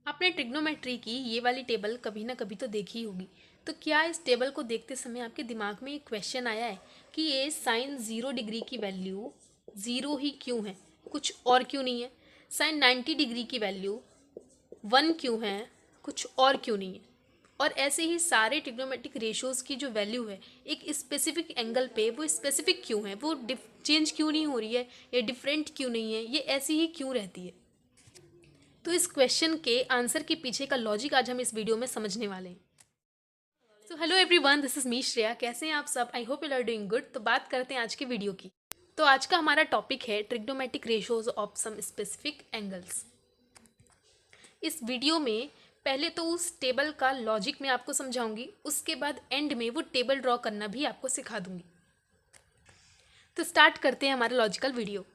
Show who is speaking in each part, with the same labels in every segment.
Speaker 1: आपने ट्रिग्नोमेट्री की ये वाली टेबल कभी ना कभी तो देखी होगी। तो क्या इस टेबल को देखते समय आपके दिमाग में एक क्वेश्चन आया है कि ये साइन 0 डिग्री की वैल्यू 0 ही क्यों है, कुछ और क्यों नहीं है? साइन 90 डिग्री की वैल्यू 1 क्यों है, कुछ और क्यों नहीं है? और ऐसे ही सारे ट्रिग्नोमेट्रिक रेशियोज़ की जो वैल्यू है एक स्पेसिफिक एंगल पे वो स्पेसिफिक क्यों है, वो चेंज क्यों नहीं हो रही है या डिफरेंट क्यों नहीं है, ये ऐसी ही क्यों रहती है? तो इस क्वेश्चन के आंसर के पीछे का लॉजिक आज हम इस वीडियो में समझने वाले हैं। So hello everyone, this is me Shreya. कैसे हैं आप सब? I hope you are doing good. तो बात करते हैं आज की वीडियो की। तो आज का हमारा टॉपिक है trigonometric ratios of some specific angles. इस वीडियो में पहले तो उस टेबल का लॉजिक मैं आपको समझाऊंगी, उसके बाद एंड में वो टेबल ड्रॉ करना भी आपको सिखा दूंगी। तो स्टार्ट करते हैं हमारा लॉजिकल वीडियो।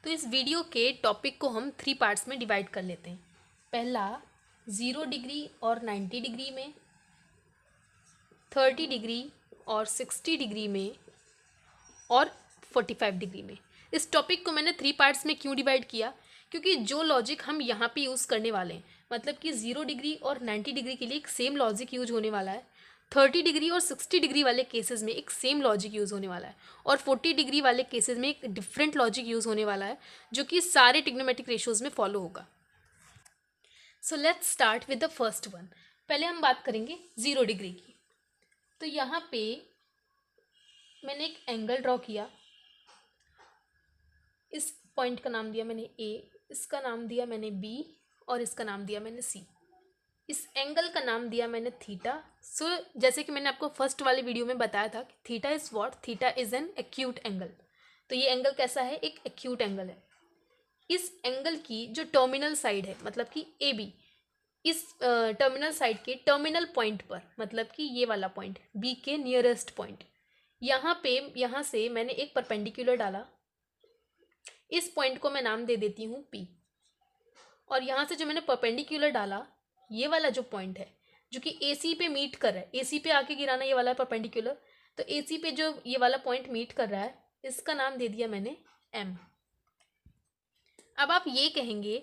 Speaker 1: तो इस वीडियो के टॉपिक को हम 3 पार्ट्स में डिवाइड कर लेते हैं। पहला 0 डिग्री और 90 डिग्री में, 30 डिग्री और 60 डिग्री में, और 45 डिग्री में। इस टॉपिक को मैंने 3 पार्ट्स में क्यों डिवाइड किया? क्योंकि जो लॉजिक हम यहाँ पे यूज़ करने वाले हैं, मतलब कि 0 डिग्री और 90 डिग्री के लिए एक सेम लॉजिक यूज होने वाला है, 30 डिग्री और 60 डिग्री वाले केसेस में एक सेम लॉजिक यूज़ होने वाला है, और 40 डिग्री वाले केसेस में एक डिफरेंट लॉजिक यूज़ होने वाला है, जो कि सारे ट्रिग्नोमेट्रिक रेशियोज में फॉलो होगा। So let's start with the first one. पहले हम बात करेंगे 0 डिग्री की। तो यहाँ पे मैंने एक एंगल ड्रॉ किया। इस पॉइंट का नाम दिया मैंने ए, इसका नाम दिया मैंने बी, और इसका नाम दिया मैंने सी। इस एंगल का नाम दिया मैंने थीटा। सो जैसे कि मैंने आपको फर्स्ट वाले वीडियो में बताया था कि theta is what? Theta is an acute angle. तो ये एंगल कैसा है? एक एक्यूट एंगल है। इस एंगल की जो टर्मिनल साइड है, मतलब कि ए बी, इस टर्मिनल साइड के टर्मिनल पॉइंट पर, मतलब कि ये वाला पॉइंट बी के नियरेस्ट पॉइंट, यहाँ से मैंने एक परपेंडिकुलर डाला। इस पॉइंट को मैं नाम दे देती हूँ पी। और यहाँ से जो मैंने परपेंडिकुलर डाला, ये वाला जो पॉइंट है जो कि ए सी पे मीट कर रहा है, ए सी पे आके गिराना ये वाला है परपेंडिकुलर, तो ए सी पे जो ये वाला पॉइंट मीट कर रहा है, इसका नाम दे दिया मैंने एम। अब आप ये कहेंगे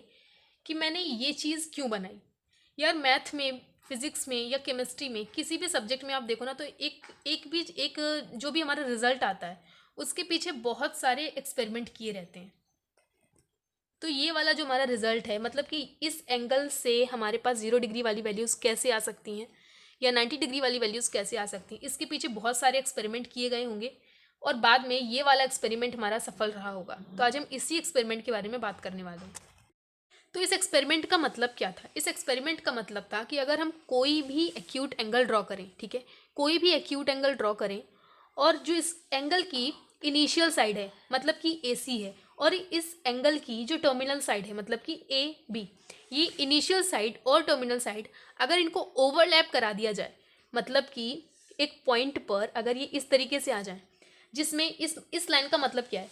Speaker 1: कि मैंने ये चीज़ क्यों बनाई? यार मैथ में, फिजिक्स में या केमिस्ट्री में, किसी भी सब्जेक्ट में आप देखो ना, तो एक जो भी हमारा रिजल्ट आता है उसके पीछे बहुत सारे एक्सपेरिमेंट किए रहते हैं। तो ये वाला जो हमारा रिजल्ट है, मतलब कि इस एंगल से हमारे पास 0 डिग्री वाली वैल्यूज़ कैसे आ सकती हैं या 90 डिग्री वाली वैल्यूज़ कैसे आ सकती हैं, इसके पीछे बहुत सारे एक्सपेरिमेंट किए गए होंगे, और बाद में ये वाला एक्सपेरिमेंट हमारा सफल रहा होगा। तो आज हम इसी एक्सपेरिमेंट के बारे में बात करने वाले हैं। तो इस एक्सपेरिमेंट का मतलब क्या था? इस एक्सपेरिमेंट का मतलब था कि अगर हम कोई भी एक्यूट एंगल ड्रॉ करें, ठीक है, कोई भी एक्यूट एंगल ड्रॉ करें, और जो इस एंगल की इनिशियल साइड है, मतलब कि ए सी है, और इस एंगल की जो टर्मिनल साइड है, मतलब कि ए बी, ये इनिशियल साइड और टर्मिनल साइड अगर इनको ओवरलैप करा दिया जाए, मतलब कि एक पॉइंट पर अगर ये इस तरीके से आ जाए, जिसमें इस लाइन का मतलब क्या है?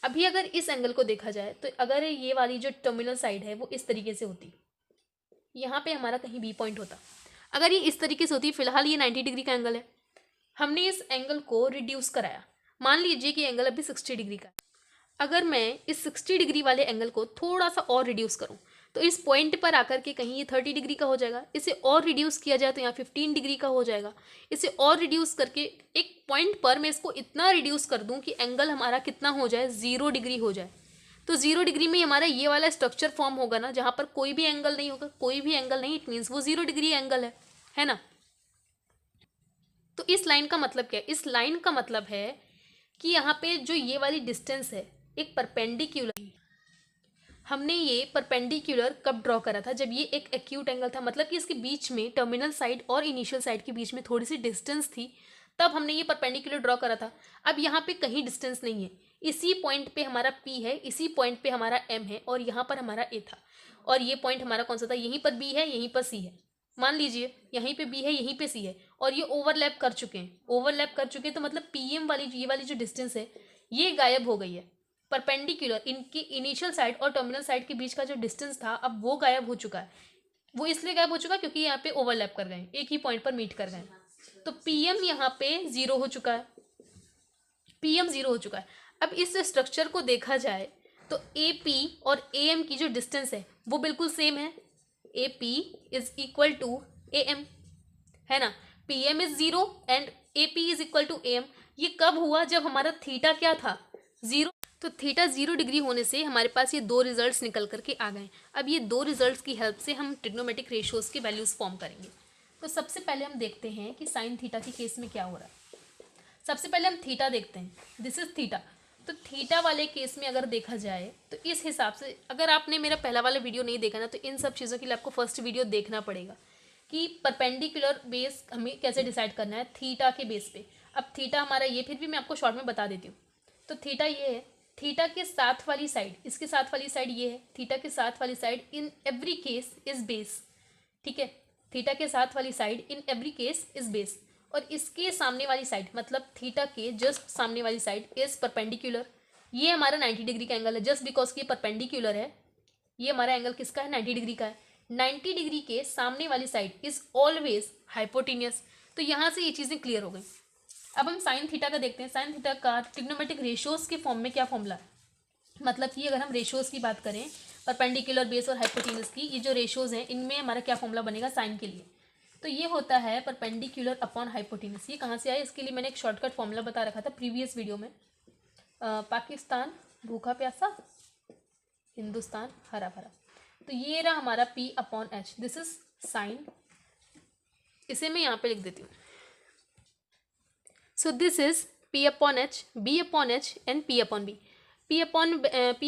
Speaker 1: अभी अगर इस एंगल को देखा जाए तो अगर ये वाली जो टर्मिनल साइड है वो इस तरीके से होती, यहाँ पे हमारा कहीं बी पॉइंट होता, अगर ये इस तरीके से होती, फिलहाल ये 90 डिग्री का एंगल है, हमने इस एंगल को रिड्यूस कराया, मान लीजिए कि एंगल अभी 60 डिग्री का है। अगर मैं इस 60 डिग्री वाले एंगल को थोड़ा सा और रिड्यूस करूं, तो इस पॉइंट पर आकर के कहीं ये 30 डिग्री का हो जाएगा, इसे और रिड्यूस किया जाए तो यहाँ 15 डिग्री का हो जाएगा, इसे और रिड्यूस करके एक पॉइंट पर मैं इसको इतना रिड्यूस कर दूं कि एंगल हमारा कितना हो जाए? 0 डिग्री हो जाए। तो 0 डिग्री में हमारा ये वाला स्ट्रक्चर फॉर्म होगा ना, जहाँ पर कोई भी एंगल नहीं होगा, कोई भी एंगल नहीं, इट मीन्स वो 0 डिग्री एंगल है ना? तो इस लाइन का मतलब क्या है? इस लाइन का मतलब है कि यहाँ पे जो ये वाली डिस्टेंस है, एक परपेंडिकुलर, हमने ये परपेंडिकुलर कब ड्रॉ करा था? जब ये एक एक्यूट एंगल था, मतलब कि इसके बीच में टर्मिनल साइड और इनिशियल साइड के बीच में थोड़ी सी डिस्टेंस थी, तब हमने ये परपेंडिकुलर ड्रॉ करा था। अब यहाँ पे कहीं डिस्टेंस नहीं है, इसी पॉइंट पे हमारा P है, इसी पॉइंट पे हमारा M है, और यहाँ पर हमारा A था, और ये पॉइंट हमारा कौन सा था? यहीं पर B है, यहीं पर C है। मान लीजिए यहीं पे B है, यहीं पे C है, और ये ओवरलैप कर चुके हैं, ओवरलैप कर चुके हैं, तो मतलब PM वाली ये वाली जो डिस्टेंस है ये गायब हो गई है। परपेंडिकुलर इनकी इनिशियल साइड और टर्मिनल साइड के बीच का जो डिस्टेंस था, अब वो गायब हो चुका है। वो इसलिए गायब हो चुका है क्योंकि यहाँ पे ओवरलैप कर गए, एक ही पॉइंट पर मीट कर गए, तो पीएम यहाँ पे 0 हो चुका है, पीएम 0 हो चुका है। अब इस स्ट्रक्चर को देखा जाए तो ए पी और ए एम की जो डिस्टेंस है वो बिल्कुल सेम है, A P is equal to A M, है ना। P M is 0 and A P is equal to A M. ये कब हुआ? जब हमारा थीटा क्या था? 0। तो थीटा 0 डिग्री होने से हमारे पास ये दो रिजल्ट्स निकल करके आ गए। अब ये दो रिजल्ट्स की हेल्प से हम ट्रिग्नोमेट्रिक रेशियोज की वैल्यूज फॉर्म करेंगे। तो सबसे पहले हम देखते हैं कि साइन थीटा के केस में क्या हो रहा है। सबसे पहले हम थीटा देखते हैं, दिस इज थीटा। तो थीटा वाले केस में अगर देखा जाए तो इस हिसाब से, अगर आपने मेरा पहला वाला वीडियो नहीं देखा ना, तो इन सब चीज़ों के लिए आपको फर्स्ट वीडियो देखना पड़ेगा कि परपेंडिकुलर बेस हमें कैसे डिसाइड करना है थीटा के बेस पे। अब थीटा हमारा ये, फिर भी मैं आपको शॉर्ट में बता देती हूँ। तो थीटा ये है, थीटा के साथ वाली साइड, इसके साथ वाली साइड ये है, थीटा के साथ वाली side in every case is base, ठीक है। थीटा के साथ वाली side in every case is base, और इसके सामने वाली साइड मतलब थीटा के जस्ट सामने वाली साइड इज परपेंडिकुलर। ये हमारा 90 डिग्री का एंगल है, जस्ट बिकॉज कि ये परपेंडिकुलर है। ये हमारा एंगल किसका है? 90 डिग्री का है। 90 डिग्री के सामने वाली साइड इज ऑलवेज हाइपोटेनियस। तो यहाँ से ये चीज़ें क्लियर हो गई। अब हम साइन थीटा का देखते हैं। साइन थीटा का ट्रिग्नोमेट्रिक रेशियोज के फॉर्म में क्या फॉर्मूला है? मतलब कि अगर हम रेशियोज की बात करें, परपेंडिकुलर बेस और हाइपोटेनस की, ये जो रेशियोज हैं इनमें हमारा क्या फॉर्मूला बनेगा साइन के लिए? तो ये होता है परपेंडिकुलर अपॉन हाइपोटेनस। ये कहाँ से आया? इसके लिए मैंने एक शॉर्टकट फॉर्मूला बता रखा था प्रीवियस वीडियो में। पाकिस्तान भूखा प्यासा, हिंदुस्तान हरा भरा। तो ये रहा हमारा P upon H, this is sine. इसे मैं यहाँ पे लिख देती हूँ। So this is P upon H, B upon H and P upon B। P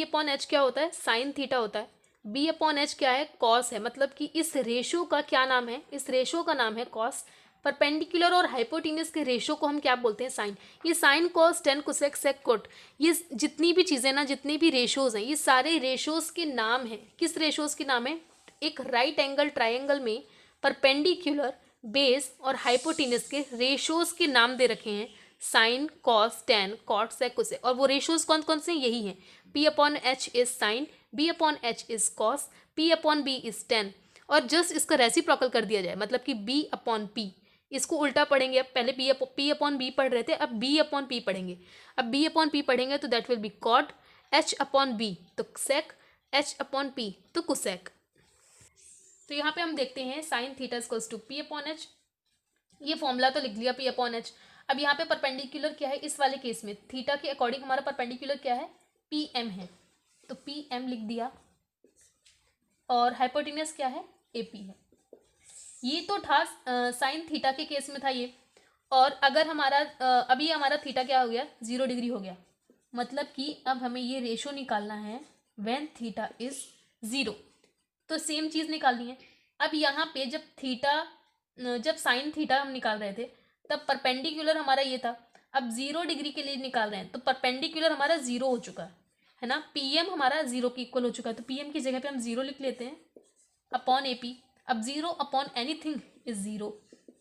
Speaker 1: upon H क्या होता है? साइन थीटा होता है। B अपॉन H क्या है? कॉस है। मतलब कि इस रेशो का क्या नाम है? इस रेशो का नाम है कॉस। परपेंडिकुलर और हाइपोटेनस के रेशो को हम क्या बोलते हैं? साइन। ये साइन, कॉस, टेन, कोसेक, सेक, कोट, ये जितनी भी चीज़ें ना, जितनी भी रेशोज हैं, ये सारे रेशोज के नाम हैं। किस रेशोज के नाम है? एक राइट एंगल ट्राइंगल में परपेंडिकुलर, बेस और हाइपोटेनस के रेशोज के नाम दे रखे हैं, साइन, कॉस, टेन, कॉट, सेक, कोसेक। और वो रेशोज कौन कौन से? यही हैं। P upon H is sine, B upon H is cos, P upon B is ten. और जस्ट इसका रेसिप्रोकल कर दिया जाए, मतलब कि B अपॉन P, इसको उल्टा पढ़ेंगे। अब पहले P अपॉन B पढ़ रहे थे, अब B अपॉन P पढ़ेंगे। अब B अपॉन P पढ़ेंगे तो that will be cot, H upon B तो सेक, H अपॉन P तो कुसेक। तो यहाँ पे हम देखते हैं sine theta equals to P upon H। ये फॉर्मूला तो लिख लिया P अपॉन H। अब यहाँ पे परपेंडिकुलर क्या है? इस वाले केस में थीटा के अकॉर्डिंग हमारा परपेंडिकुलर क्या है? PM है, तो PM लिख दिया। और हाइपोटेनस क्या है? AP है। ये तो था साइन थीटा के केस में था ये। और अगर हमारा अभी हमारा थीटा क्या हो गया? 0 डिग्री हो गया। मतलब कि अब हमें ये रेशो निकालना है व्हेन थीटा इज 0। तो सेम चीज़ निकालनी है। अब यहाँ पे जब साइन थीटा हम निकाल रहे थे तब परपेंडिकुलर हमारा ये था। अब 0 डिग्री के लिए निकाल रहे हैं तो परपेंडिकुलर हमारा 0 हो चुका है ना। PM हमारा 0 के इक्वल हो चुका है, तो PM की जगह पे हम 0 लिख लेते हैं अपॉन AP। अब 0 अपॉन एनीथिंग इज 0,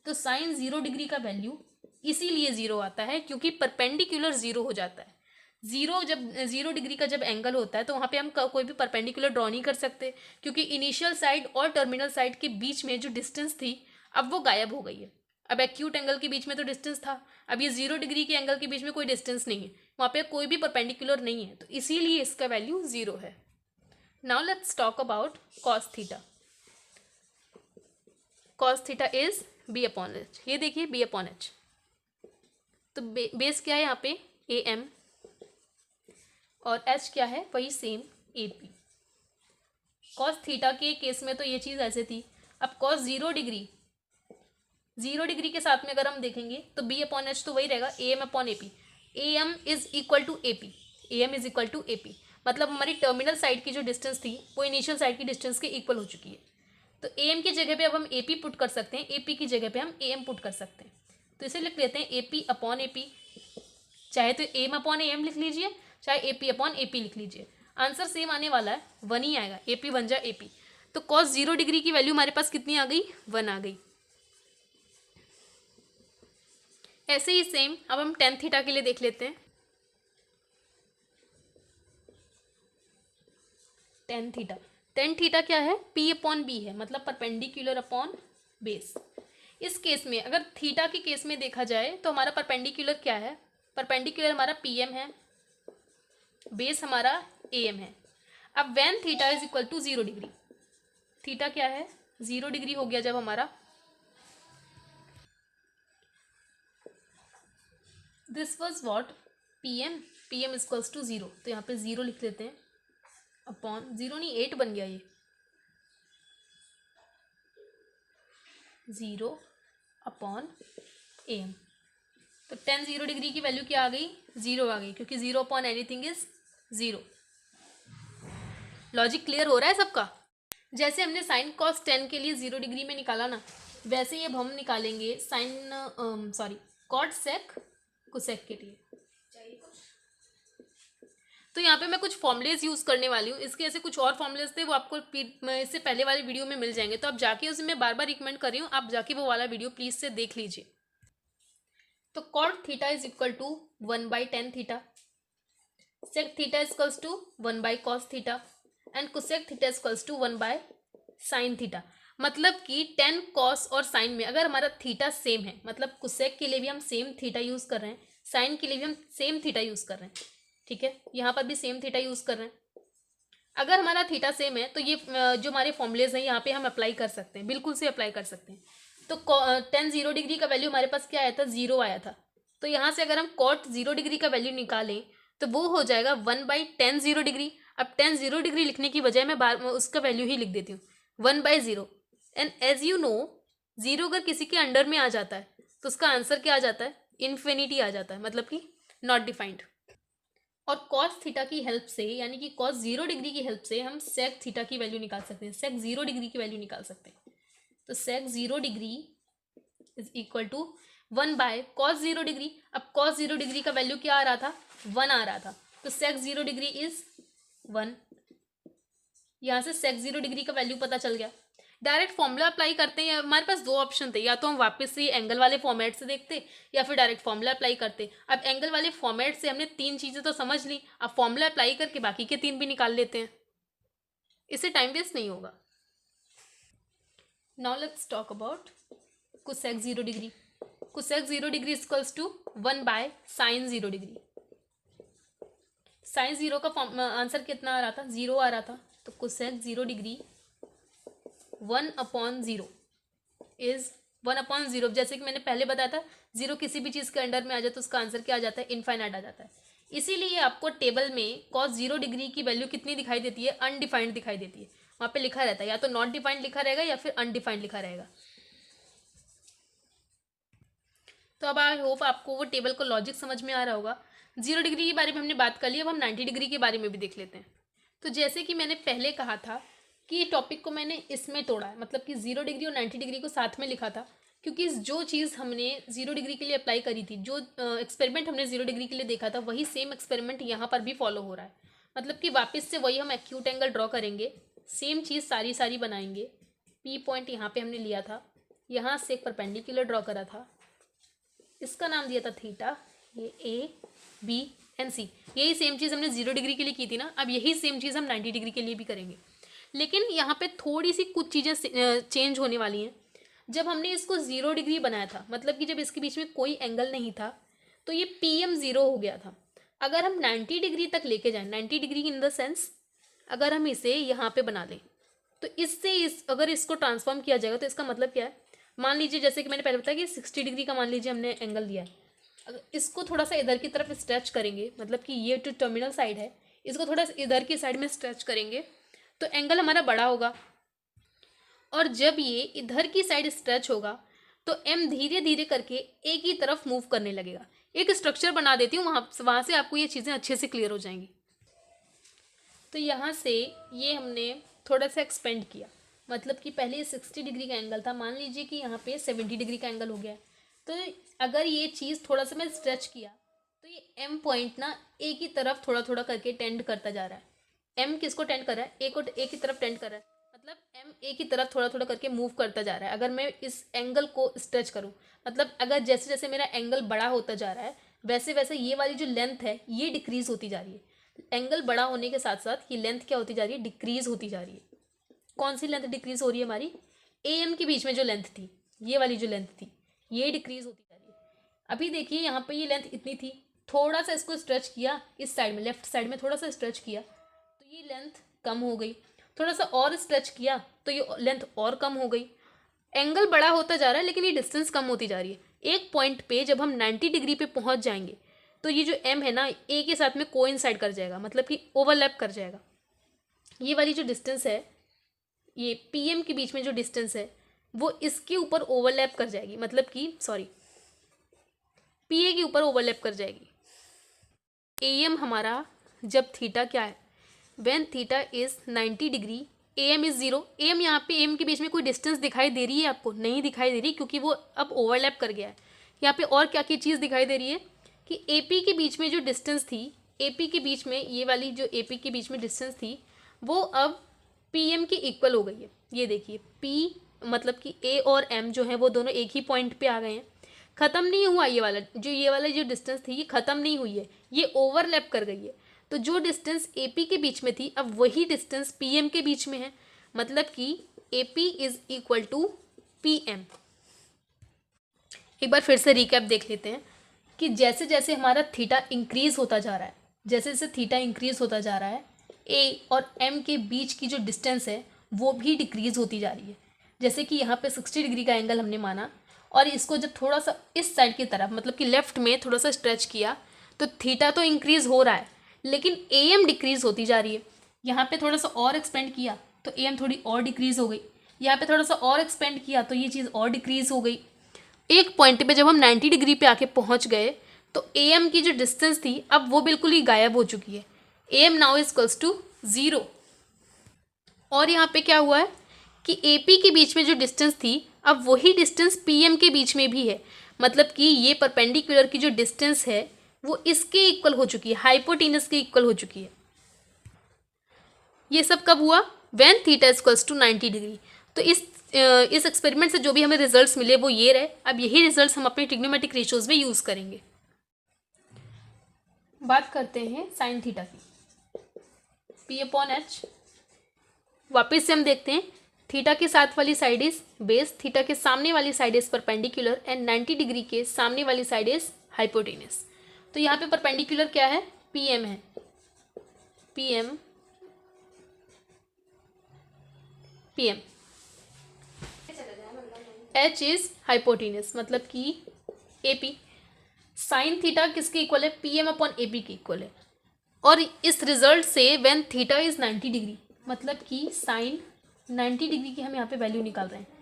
Speaker 1: तो साइन 0 डिग्री का वैल्यू इसीलिए 0 आता है क्योंकि परपेंडिकुलर 0 हो जाता है। 0 डिग्री का जब एंगल होता है तो वहाँ पे हम कोई भी परपेंडिकुलर ड्रॉ नहीं कर सकते, क्योंकि इनिशियल साइड और टर्मिनल साइड के बीच में जो डिस्टेंस थी अब वो गायब हो गई है। अब एक्यूट एंगल के बीच में तो डिस्टेंस था, अब ये 0 डिग्री के एंगल के बीच में कोई डिस्टेंस नहीं है, वहाँ पे कोई भी परपेंडिकुलर नहीं है, तो इसीलिए इसका वैल्यू 0 है। Now let's talk about cos theta. Cos theta is B upon H। ये देखिए B अपॉन H, तो बेस क्या है यहाँ पे? AM, और H क्या है? वही सेम AP। कॉस थीटा के केस में तो ये चीज़ ऐसे थी। अब कॉस 0 डिग्री के साथ में अगर हम देखेंगे तो B अपॉन H तो वही रहेगा AM upon AP। AM is equal to AP, AM is equal to AP, मतलब हमारी टर्मिनल साइड की जो डिस्टेंस थी वो इनिशियल साइड की डिस्टेंस के इक्वल हो चुकी है। तो AM की जगह पे अब हम AP पुट कर सकते हैं, AP की जगह पे हम AM पुट कर सकते हैं। तो इसे लिख लेते हैं AP अपॉन AP। चाहे तो AM अपॉन AM लिख लीजिए, चाहे AP अपॉन AP लिख लीजिए, आंसर सेम आने वाला है, 1 ही आएगा। AP बन जाए AP। तो कॉस 0 डिग्री की वैल्यू हमारे पास कितनी आ गई? 1 आ गई। ऐसे ही सेम अब हम टेन थीटा के लिए देख लेते हैं। टेन थीटा क्या है? P अपॉन B है, मतलब परपेंडिकुलर अपॉन बेस। इस केस में अगर थीटा के केस में देखा जाए तो हमारा परपेंडिकुलर क्या है? परपेंडिकुलर हमारा PM है, बेस हमारा AM है। अब when theta is equal to 0 degree, theta क्या है? 0 डिग्री हो गया जब हमारा, this was what P M equals to 0, तो यहाँ पे 0 लिख लेते हैं अपॉन 0 नहीं 8 बन गया ये, 0 अपॉन AM। तो 10 डिग्री की वैल्यू क्या आ गई, 0 आ गई, क्योंकि 0 upon anything is 0। Logic clear हो रहा है सबका। जैसे हमने साइन कॉस 10 के लिए 0 डिग्री में निकाला ना, वैसे ही अब हम निकालेंगे कॉट सेक कोसेक के लिए। तो यहाँ पे मैं कुछ फॉर्मुलेज यूज़ करने वाली हूँ, इसके ऐसे कुछ और फॉर्मुलेज थे, वो आपको इससे पहले वाले वीडियो में मिल जाएंगे, तो आप जाके उसे मैं बार बार रिकमेंड कर रही हूँ, आप जाके वो वाला वीडियो प्लीज़ से देख लीजिए। तो cot theta is equal to 1/10 theta, sec theta equals to 1/कॉस theta and cosec theta equals to 1/साइन थीटा। मतलब कि 10 कॉस और साइन में अगर हमारा थीटा सेम है, मतलब कोसेक के लिए भी हम सेम थीटा यूज़ कर रहे हैं, साइन के लिए भी हम सेम थीटा यूज़ कर रहे हैं, ठीक है, यहाँ पर भी सेम थीटा यूज़ कर रहे हैं। अगर हमारा थीटा सेम है तो ये जो हमारे फॉर्मुलेज हैं यहाँ पे हम अप्लाई कर सकते हैं, बिल्कुल से अप्लाई कर सकते हैं। तो 10 डिग्री का वैल्यू हमारे पास क्या आया था, 0 आया था, तो यहाँ से अगर हम कॉट 0 डिग्री का वैल्यू निकालें तो वो हो जाएगा 1/10 डिग्री। अब 10 डिग्री लिखने की बजाय मैं उसका वैल्यू ही लिख देती हूँ 1/0। एंड एज यू नो 0 अगर किसी के अंडर में आ जाता है तो उसका आंसर क्या आ जाता है, इन्फिनिटी आ जाता है, मतलब कि नॉट डिफाइंड। और कॉस थीटा की हेल्प से, यानी कि कॉस 0 डिग्री की हेल्प से हम सेक थीटा की वैल्यू निकाल सकते हैं, सेक 0 डिग्री की वैल्यू निकाल सकते हैं। तो sec 0 degree is equal to 1/कॉस 0 डिग्री। अब कॉस 0 डिग्री का वैल्यू क्या आ रहा था, 1 आ रहा था, तो सेक 0 डिग्री इज 1। यहाँ से सेक 0 डिग्री का वैल्यू पता चल गया। डायरेक्ट फॉर्मूला अप्लाई करते हैं, हमारे पास दो ऑप्शन थे, या तो हम वापस से एंगल वाले फॉर्मेट से देखते या फिर डायरेक्ट फॉर्मूला अप्लाई करते। अब एंगल वाले फॉर्मेट से हमने 3 चीज़ें तो समझ ली, अब फॉर्मूला अप्लाई करके बाकी के 3 भी निकाल लेते हैं, इससे टाइम वेस्ट नहीं होगा। Now let's talk about cosec 0 degree. Cosec 0 degree equals to 1/साइन 0 डिग्री। साइन 0 का आंसर कितना आ रहा था, 0 आ रहा था, तो कोसेक 0 डिग्री 1/0 इज 1/0। जैसे कि मैंने पहले बताया था, 0 किसी भी चीज़ के अंडर में आ जाए तो उसका आंसर क्या आ जाता है, इनफाइनाइट आ जाता है। इसीलिए आपको टेबल में कॉस 0 डिग्री की वैल्यू कितनी दिखाई देती है, अनडिफाइंड दिखाई देती है। वहाँ पे लिखा रहता है या तो नॉट डिफाइंड लिखा रहेगा या फिर अनडिफाइंड लिखा रहेगा। तो अब आई होप आपको वो टेबल को लॉजिक समझ में आ रहा होगा। 0 डिग्री के बारे में हमने बात कर ली, अब हम 90 डिग्री के बारे में भी देख लेते हैं। तो जैसे कि मैंने पहले कहा था कि ये टॉपिक को मैंने इसमें तोड़ा है, मतलब कि 0 डिग्री और 90 डिग्री को साथ में लिखा था, क्योंकि जो चीज़ हमने 0 डिग्री के लिए अप्लाई करी थी, जो एक्सपेरिमेंट हमने 0 डिग्री के लिए देखा था, वही सेम एक्सपेरिमेंट यहाँ पर भी फॉलो हो रहा है। मतलब कि वापस से वही हम एक्यूट एंगल ड्रॉ करेंगे, सेम चीज़ सारी बनाएंगे। पी पॉइंट यहाँ पे हमने लिया था, यहाँ से एक परपेंडिकुलर ड्रॉ करा था, इसका नाम दिया था थीटा, ये ए बी एंड सी। यही सेम चीज़ हमने 0 डिग्री के लिए की थी ना, अब यही सेम चीज़ हम 90 डिग्री के लिए भी करेंगे, लेकिन यहाँ पे थोड़ी सी कुछ चीज़ें चेंज होने वाली हैं। जब हमने इसको 0 डिग्री बनाया था, मतलब कि जब इसके बीच में कोई एंगल नहीं था, तो ये PM 0 हो गया था। अगर हम 90 डिग्री तक लेके जाएं, 90 डिग्री इन द सेंस अगर हम इसे यहाँ पे बना लें, तो इससे अगर इसको ट्रांसफॉर्म किया जाएगा तो इसका मतलब क्या है, मान लीजिए जैसे कि मैंने पहले बताया कि 60 डिग्री का मान लीजिए हमने एंगल दिया है, अगर इसको थोड़ा सा इधर की तरफ स्ट्रेच करेंगे, मतलब कि ये जो टर्मिनल साइड है इसको थोड़ा सा इधर की साइड में स्ट्रेच करेंगे तो एंगल हमारा बड़ा होगा, और जब ये इधर की साइड स्ट्रेच होगा तो M धीरे धीरे करके एक ही तरफ मूव करने लगेगा। एक स्ट्रक्चर बना देती हूँ, वहाँ से आपको ये चीज़ें अच्छे से क्लियर हो जाएंगी। तो यहाँ से ये हमने थोड़ा सा एक्सपेंड किया, मतलब कि पहले 60 डिग्री का एंगल था, मान लीजिए कि यहाँ पे 70 डिग्री का एंगल हो गया है। तो अगर ये चीज़ थोड़ा सा मैं स्ट्रेच किया तो ये M पॉइंट ना एक ही तरफ थोड़ा थोड़ा करके टेंड करता जा रहा है। M किसको टेंड कर रहा है, एक ही तरफ टेंड कर रहा है, मतलब M एक ही तरफ थोड़ा थोड़ा करके मूव करता जा रहा है। अगर मैं इस एंगल को स्ट्रेच करूँ, मतलब अगर जैसे जैसे मेरा एंगल बड़ा होता जा रहा है वैसे वैसे ये वाली जो लेंथ है ये डिक्रीज होती जा रही है। एंगल बड़ा होने के साथ साथ ये लेंथ क्या होती जा रही है, डिक्रीज होती जा रही है। कौन सी लेंथ डिक्रीज हो रही है, हमारी AM के बीच में जो लेंथ थी, ये वाली जो लेंथ थी ये डिक्रीज होती जा रही है। अभी देखिए यहाँ पे ये लेंथ इतनी थी, थोड़ा सा इसको स्ट्रेच किया, इस साइड में लेफ्ट साइड में थोड़ा सा स्ट्रेच किया तो ये लेंथ कम हो गई, थोड़ा सा और स्ट्रेच किया तो ये लेंथ और कम हो गई। एंगल बड़ा होता जा रहा है लेकिन ये डिस्टेंस कम होती जा रही है। एक पॉइंट पे जब हम 90 डिग्री पे पहुंच जाएंगे तो ये जो एम है ना ए के साथ में कोइंसाइड कर जाएगा, मतलब कि ओवरलैप कर जाएगा। ये वाली जो डिस्टेंस है, ये पी एम के बीच में जो डिस्टेंस है वो इसके ऊपर ओवरलैप कर जाएगी, मतलब कि सॉरी पी ए के ऊपर ओवरलैप कर जाएगी। ए एम हमारा जब थीटा क्या है, when theta is 90 degree, A M is 0। A M यहाँ पे एम के बीच में कोई डिस्टेंस दिखाई दे रही है आपको? नहीं दिखाई दे रही, क्योंकि वो अब ओवरलैप कर गया है। यहाँ पे और क्या क्या चीज़ दिखाई दे रही है कि ए पी के बीच में जो डिस्टेंस थी, ए पी के बीच में ये वाली जो ए पी के बीच में डिस्टेंस थी वो अब पी एम के इक्वल हो गई है। ये देखिए पी मतलब कि ए और एम जो है वो दोनों एक ही पॉइंट पे आ गए हैं। ख़त्म नहीं हुआ ये वाला जो डिस्टेंस थी ये ख़त्म नहीं हुई है, ये ओवरलैप कर गई है। तो जो डिस्टेंस ए पी के बीच में थी अब वही डिस्टेंस पी एम के बीच में है, मतलब कि A P is equal to P M. एक बार फिर से रिकैप देख लेते हैं कि जैसे जैसे हमारा थीटा इंक्रीज होता जा रहा है, जैसे जैसे थीटा इंक्रीज होता जा रहा है, ए और एम के बीच की जो डिस्टेंस है वो भी डिक्रीज होती जा रही है। जैसे कि यहाँ पे 60 डिग्री का एंगल हमने माना और इसको जब थोड़ा सा इस साइड की तरफ मतलब कि लेफ्ट में थोड़ा सा स्ट्रेच किया तो थीटा तो इंक्रीज हो रहा है लेकिन ए एम डिक्रीज होती जा रही है। यहाँ पे थोड़ा सा और एक्सपेंड किया तो ए एम थोड़ी और डिक्रीज हो गई, यहाँ पे थोड़ा सा और एक्सपेंड किया तो ये चीज़ और डिक्रीज हो गई। एक पॉइंट पे जब हम 90 डिग्री पे आके पहुँच गए तो ए एम की जो डिस्टेंस थी अब वो बिल्कुल ही गायब हो चुकी है। A M now is equals to 0। और यहाँ पे क्या हुआ है कि ए पी के बीच में जो डिस्टेंस थी अब वही डिस्टेंस पी एम के बीच में भी है, मतलब कि ये परपेंडिकुलर की जो डिस्टेंस है वो इसके इक्वल हो चुकी है, हाइपोटेनस के इक्वल हो चुकी है। ये सब कब हुआ? When theta is equals to 90 degree. तो इस एक्सपेरिमेंट से जो भी हमें रिजल्ट्स मिले वो ये रहे। अब यही रिजल्ट्स हम अपने ट्रिग्नोमेट्रिक रेशियोज में यूज़ करेंगे। बात करते हैं साइन थीटा की, पी अपॉन एच। वापस से हम देखते हैं थीटा के साथ वाली साइड इज बेस, थीटा के सामने वाली side is perpendicular and 90 degree के सामने वाली साइड इज हाइपोटेनस। तो यहाँ पे परपेंडिकुलर क्या है? पी एम है, P M P M. H is hypotenuse मतलब कि ए पी। साइन थीटा किसके इक्वल है? P M upon A P के इक्वल है। और इस रिजल्ट से व्हेन थीटा इज 90 डिग्री मतलब कि साइन 90 डिग्री की हम यहाँ पे वैल्यू निकाल रहे हैं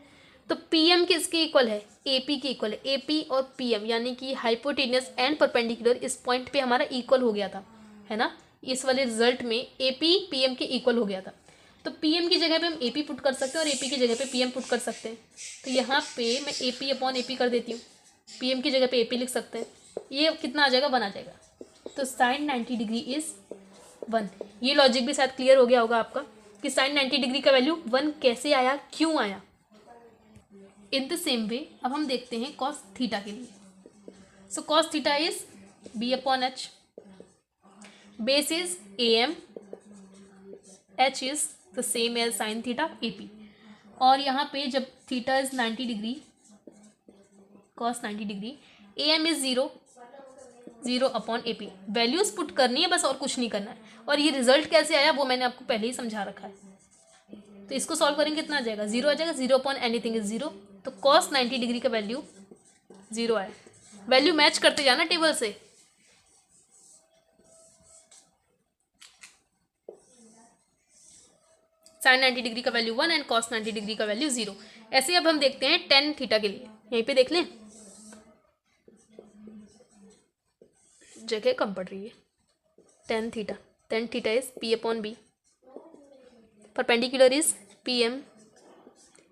Speaker 1: तो पी एम किसके इक्वल है? ए पी के इक्वल है। ए पी और पी एम यानी कि हाइपोटेनस एंड परपेंडिकुलर इस पॉइंट पे हमारा इक्वल हो गया था, है ना। इस वाले रिजल्ट में ए पी पी एम के इक्वल हो गया था। तो पी एम की जगह पे हम ए पी पुट कर सकते हैं और ए पी की जगह पे पी एम पुट कर सकते हैं। तो यहाँ पे मैं A P upon A P कर देती हूँ, पी एम की जगह पे ए पी लिख सकते हैं। ये कितना आ जाएगा? 1 आ जाएगा। तो साइन 90 डिग्री इज 1। ये लॉजिक भी शायद क्लियर हो गया होगा आपका कि साइन 90 डिग्री का वैल्यू 1 कैसे आया, क्यों आया। इन द सेम वे अब हम देखते हैं कॉस थीटा के लिए। So cos theta is B upon H, base is A M, H is the same as sine theta A P. और यहाँ पे जब theta is 90 degree, cos 90 degree, A M is 0 upon A P. Values put करनी है बस, और कुछ नहीं करना है। और ये रिजल्ट कैसे आया वो मैंने आपको पहले ही समझा रखा है। तो इसको सॉल्व करेंगे कितना आ जाएगा? 0 आ जाएगा। 0 अपॉन एनीथिंग इज 0। तो कॉस 90 डिग्री का वैल्यू 0 आया। वैल्यू मैच करते जाना टेबल से। साइन 90 डिग्री का वैल्यू 1 एंड कॉस 90 डिग्री का वैल्यू 0। ऐसे अब हम देखते हैं टेन थीटा के लिए। यहीं पे देख लें, जगह कम पड़ रही है। Tan theta is P upon B, perpendicular is P M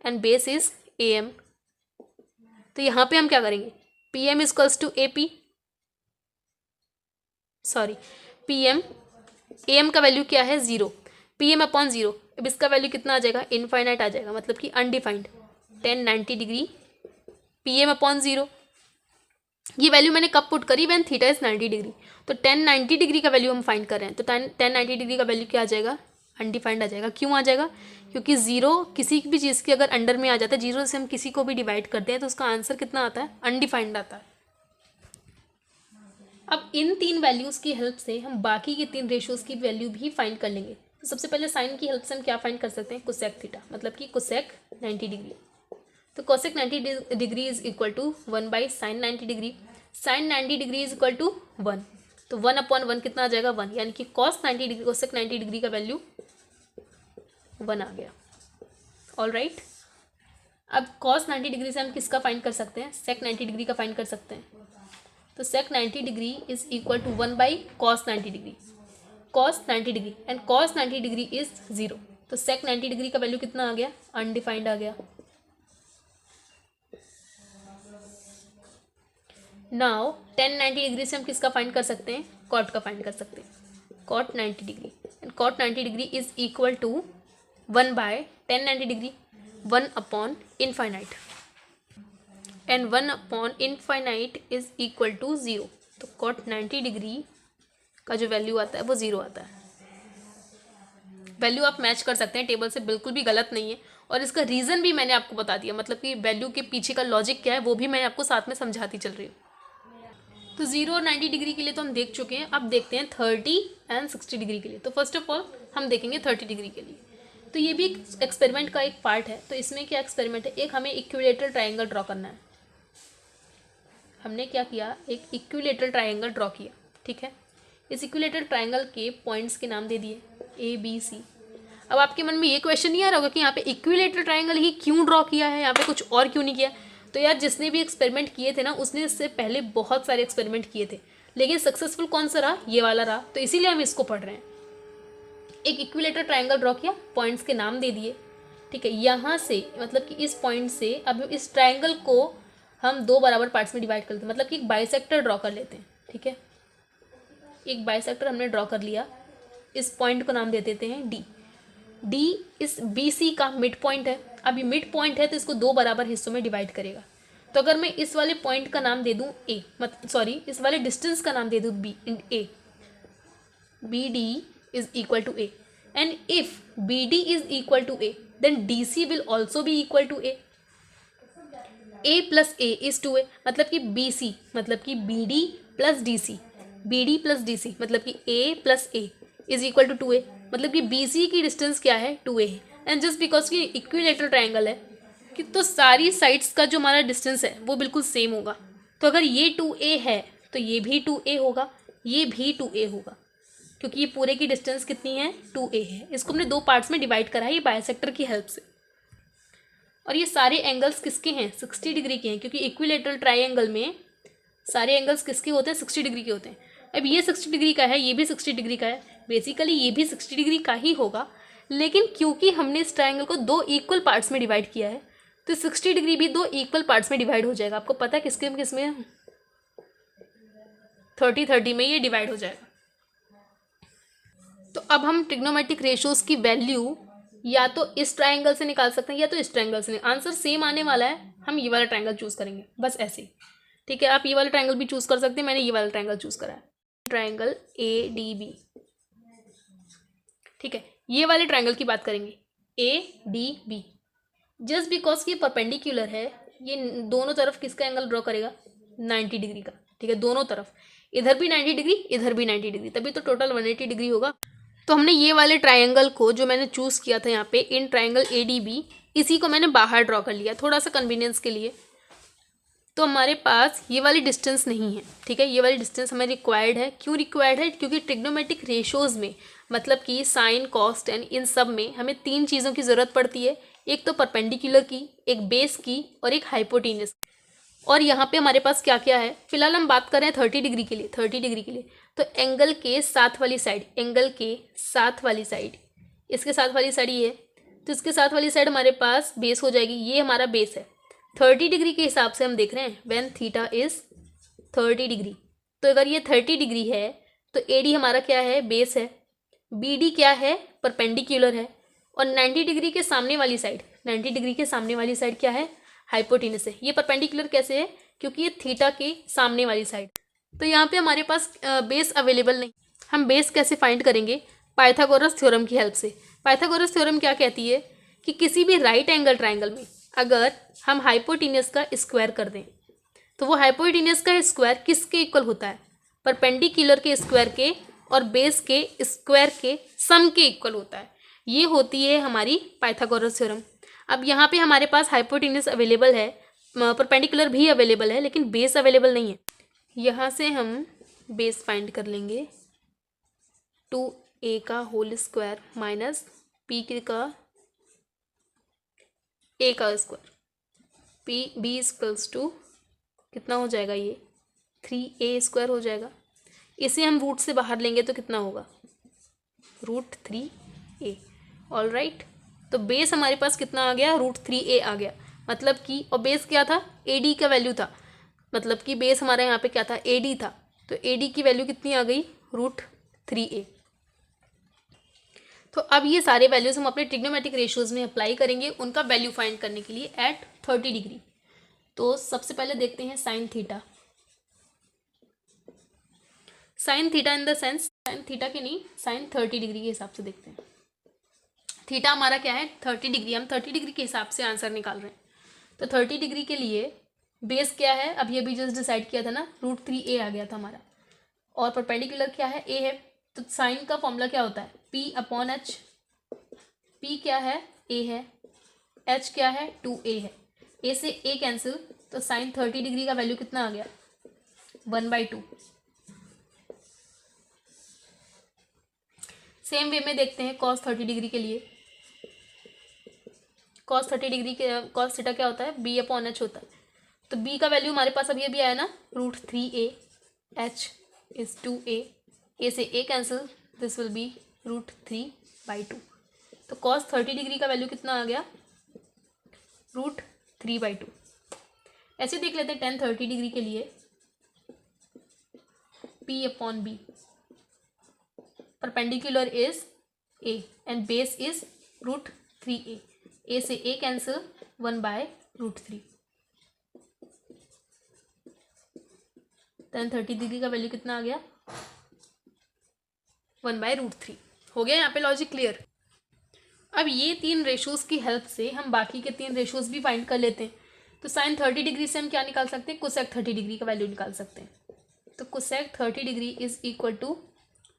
Speaker 1: and base is A M. तो यहाँ पे हम क्या करेंगे? P M is equals to A P, sorry P M, A M का वैल्यू क्या है? 0, पी एम अपॉन 0। अब इसका वैल्यू कितना आ जाएगा? इनफाइनाइट आ जाएगा, मतलब कि undefined. Tan 90 degree P M upon 0। ये वैल्यू मैंने कब पुट करी? When theta is 90 degree. तो 1090 डिग्री का वैल्यू हम फाइंड कर रहे हैं। तो 1090 डिग्री का वैल्यू क्या आ जाएगा? अनडिफाइंड आ जाएगा। क्यों आ जाएगा? क्योंकि 0 किसी भी चीज़ के अगर अंडर में आ जाता है, 0 से हम किसी को भी डिवाइड करते हैं तो उसका आंसर कितना आता है? अनडिफाइंड आता है। अब इन 3 वैल्यूज़ की हेल्प से हम बाकी के 3 रेशियोज़ की वैल्यू भी फाइंड कर लेंगे। तो सबसे पहले साइन की हेल्प से हम क्या फाइंड कर सकते हैं, कोसेक थीटा, मतलब कि कोसेक 90 डिग्री। तो cosec 90 degree is equal to 1 by sine 90 degree. Sine 90 degree is equal to 1, तो 1/1 कितना आ जाएगा 1, यानी कि कॉस 90 डिग्री, कोसेक 90 डिग्री का वैल्यू 1 आ गया। ऑल राइट, अब कॉस 90 डिग्री से हम किसका फाइंड कर सकते हैं, सेक 90 डिग्री का फाइंड कर सकते हैं। तो sec 90 degree is equal to 1 by cos 90 degree, cos 90 degree and cos 90 degree is 0। तो सेक 90 डिग्री का वैल्यू कितना आ गया, अनडिफाइंड आ गया। नाउ टेन 90 डिग्री से हम किसका फाइंड कर सकते हैं, कॉट का फाइंड कर सकते हैं, cot 90 degree and cot 90 degree is equal to 1 by tan 90 degree, 1 upon infinite and 1 upon infinite is equal to 0। तो कॉट 90 डिग्री का जो वैल्यू आता है वो 0 आता है। वैल्यू आप मैच कर सकते हैं टेबल से, बिल्कुल भी गलत नहीं है। और इसका रीज़न भी मैंने आपको बता दिया, मतलब कि वैल्यू के पीछे का लॉजिक क्या है वो भी मैं आपको साथ में समझाती चल रही हूँ। तो 0 और 90 डिग्री के लिए तो हम देख चुके हैं, अब देखते हैं 30 एंड 60 डिग्री के लिए। तो फर्स्ट ऑफ ऑल हम देखेंगे 30 डिग्री के लिए। तो ये भी एक एक्सपेरिमेंट का एक पार्ट है। तो इसमें क्या एक्सपेरिमेंट है, एक हमें इक्विलेटरल ट्राइंगल ड्रॉ करना है। हमने क्या किया, एक इक्विलेटरल ट्राइंगल ड्रॉ किया, ठीक है। इस इक्विलेटरल ट्राइंगल के पॉइंट्स के नाम दे दिए ABC। अब आपके मन में ये क्वेश्चन नहीं आ रहा होगा कि यहाँ पे इक्विलेटरल ट्राइंगल ही क्यों ड्रॉ किया है, यहाँ पे कुछ और क्यों नहीं किया। तो यार जिसने भी एक्सपेरिमेंट किए थे ना, उसने इससे पहले बहुत सारे एक्सपेरिमेंट किए थे, लेकिन सक्सेसफुल कौन सा रहा, ये वाला रहा। तो इसीलिए हम इसको पढ़ रहे हैं। एक इक्विलेटरल ट्राइंगल ड्रॉ किया, पॉइंट्स के नाम दे दिए, ठीक है। यहाँ से मतलब कि इस पॉइंट से अब इस ट्राइंगल को हम 2 बराबर पार्ट्स में डिवाइड कर लेते हैं, मतलब कि एक बाइसेक्टर ड्रॉ कर लेते हैं, ठीक है। एक बाइसेक्टर हमने ड्रॉ कर लिया, इस पॉइंट को नाम दे देते हैं D। D इस BC का मिड पॉइंट है। अब ये मिड पॉइंट है तो इसको 2 बराबर हिस्सों में डिवाइड करेगा। तो अगर मैं इस वाले पॉइंट का नाम दे दूँ A, इस वाले डिस्टेंस का नाम दे दूँ A, BD is equal to A, and if BD is equal to A, then DC will also be equal to A. A plus A is 2A, मतलब कि BC मतलब कि BD plus DC, BD plus DC मतलब कि A plus A is equal to 2A, मतलब कि BC की distance क्या है, 2A है। एंड जस्ट बिकॉज कि इक्विलेटरल ट्राइंगल है कि तो सारी साइड्स का जो हमारा डिस्टेंस है वो बिल्कुल सेम होगा। तो अगर ये 2A है तो ये भी 2A होगा, ये भी 2A होगा, क्योंकि ये पूरे की डिस्टेंस कितनी है, 2A है। इसको हमने 2 पार्ट्स में डिवाइड करा है ये बाइसेक्टर की हेल्प से। और ये सारे एंगल्स किसके हैं, 60 डिग्री के हैं, क्योंकि इक्विलेटरल ट्राइंगल में सारे एंगल्स किसके होते हैं, 60 डिग्री के होते हैं। अब ये 60 डिग्री का है, ये भी 60 डिग्री का है, बेसिकली ये भी 60 डिग्री का ही होगा, लेकिन क्योंकि हमने इस ट्राइंगल को 2 इक्वल पार्ट्स में डिवाइड किया है तो 60 डिग्री भी 2 इक्वल पार्ट्स में डिवाइड हो जाएगा। आपको पता है किसमें 30-30 में ये डिवाइड हो जाएगा। तो अब हम ट्रिग्नोमेट्रिक रेशियोज की वैल्यू या तो इस ट्राइंगल से निकाल सकते हैं या तो इस ट्राइंगल से। आंसर सेम आने वाला है, हम ये वाला ट्राइंगल चूज करेंगे, बस ऐसे ही, ठीक है। आप ये वाला ट्राइंगल भी चूज कर सकते हैं, मैंने ये वाला ट्राइंगल चूज करा है, ट्राइंगल ADB, ठीक है। ये वाले ट्राइंगल की बात करेंगे ADB, जस्ट बिकॉज ये परपेंडिकुलर है, ये दोनों तरफ किसका एंगल ड्रॉ करेगा, 90 डिग्री का, ठीक है। दोनों तरफ, इधर भी 90 डिग्री, इधर भी 90 डिग्री, तभी तो टोटल 180 डिग्री होगा। तो हमने ये वाले ट्राइंगल को जो मैंने चूज़ किया था यहाँ पे इन ट्राइंगल ADB, इसी को मैंने बाहर ड्रॉ कर लिया थोड़ा सा कन्वीनियंस के लिए। तो हमारे पास ये वाली डिस्टेंस नहीं है, ठीक है। ये वाली डिस्टेंस हमें रिक्वायर्ड है। क्यों रिक्वायर्ड है, क्योंकि ट्रिग्नोमेट्रिक रेशियोज़ में मतलब कि साइन, कॉस्ट एंड इन सब में हमें 3 चीज़ों की ज़रूरत पड़ती है, एक तो परपेंडिकुलर की, एक बेस की और एक हाइपोटेन्यूस। और यहाँ पे हमारे पास क्या क्या है, फिलहाल हम बात कर रहे हैं 30 डिग्री के लिए। 30 डिग्री के लिए तो एंगल के साथ वाली साइड, एंगल के साथ वाली साइड, इसके साथ वाली साइड ये है, तो इसके साथ वाली साइड हमारे पास बेस हो जाएगी, ये हमारा बेस है। 30 डिग्री के हिसाब से हम देख रहे हैं व्हेन थीटा इज 30 डिग्री। तो अगर ये 30 डिग्री है तो AD हमारा क्या है, बेस है, BD क्या है, परपेंडिकुलर है, और 90 डिग्री के सामने वाली साइड, 90 डिग्री के सामने वाली साइड क्या है, हाइपोटेन्यूस है। ये परपेंडिकुलर कैसे है, क्योंकि ये थीटा के सामने वाली साइड। तो यहाँ पे हमारे पास बेस अवेलेबल नहीं। हम बेस कैसे फाइंड करेंगे, पाइथागोरस थ्योरम की हेल्प से। पाइथागोरस थ्योरम क्या कहती है कि किसी भी राइट एंगल ट्राइंगल में अगर हम हाइपोटेन्यूस का स्क्वायर कर दें तो वो हाइपोटेन्यूस का स्क्वायर किसके इक्वल होता है, परपेंडिकुलर के स्क्वायर के और बेस के स्क्वायर के सम के इक्वल होता है। ये होती है हमारी पाइथागोरस थ्योरम। अब यहाँ पे हमारे पास हाइपोटेन्यूस अवेलेबल है, परपेंडिकुलर भी अवेलेबल है, लेकिन बेस अवेलेबल नहीं है। यहाँ से हम बेस फाइंड कर लेंगे, 2a का होल स्क्वायर माइनस p का a का स्क्वायर, b इक्वल्स टू कितना हो जाएगा, ये 3a स्क्वायर हो जाएगा। इसे हम रूट से बाहर लेंगे तो कितना होगा, √3a। ऑल राइट, तो बेस हमारे पास कितना आ गया, √3a आ गया। मतलब कि, और बेस क्या था, ad का वैल्यू था, मतलब कि बेस हमारा यहाँ पे क्या था, ad था, तो ad की वैल्यू कितनी आ गई, √3a। तो अब ये सारे वैल्यूज हम अपने ट्रिग्नोमेट्रिक रेशियोज में अप्लाई करेंगे उनका वैल्यू फाइंड करने के लिए एट 30 डिग्री। तो सबसे पहले देखते हैं sine theta. Sine theta in the sense, sine theta के नहीं, साइन 30 डिग्री के हिसाब से देखते हैं। थीटा हमारा क्या है, 30 डिग्री, हम 30 डिग्री के हिसाब से आंसर निकाल रहे हैं। तो 30 डिग्री के लिए बेस क्या है, अभी अभी जस्ट डिसाइड किया था ना, √3a आ गया था हमारा, और परपेंडिकुलर क्या है, a है। तो साइन का फॉर्मूला क्या होता है, p/h। p क्या है, a है, h क्या है, 2a है, a से a कैंसिल, तो साइन 30 डिग्री का वैल्यू कितना आ गया, 1/2। सेम वे में देखते हैं cos 30 डिग्री के लिए। cos 30 डिग्री के cos थीटा क्या होता है, b/h होता है। तो b का वैल्यू हमारे पास अभी अभी आया ना, √3a, h is 2a, a से a cancel, this will B √3/2। तो cos 30 डिग्री का वैल्यू कितना आ गया, √3/2। ऐसे देख लेते हैं tan 30 डिग्री के लिए, p/b, perpendicular is a and base is √3a, a से a कैंसिल, 1/√3। tan 30 डिग्री का वैल्यू कितना आ गया, 1/√3। हो गया यहाँ पे लॉजिक क्लियर। अब ये 3 रेशोज की हेल्प से हम बाकी के 3 रेशोज भी फाइंड कर लेते हैं। तो साइन 30 डिग्री से हम क्या निकाल सकते हैं, कोसेक 30 डिग्री का वैल्यू निकाल सकते हैं। तो cosec 30 degree is equal to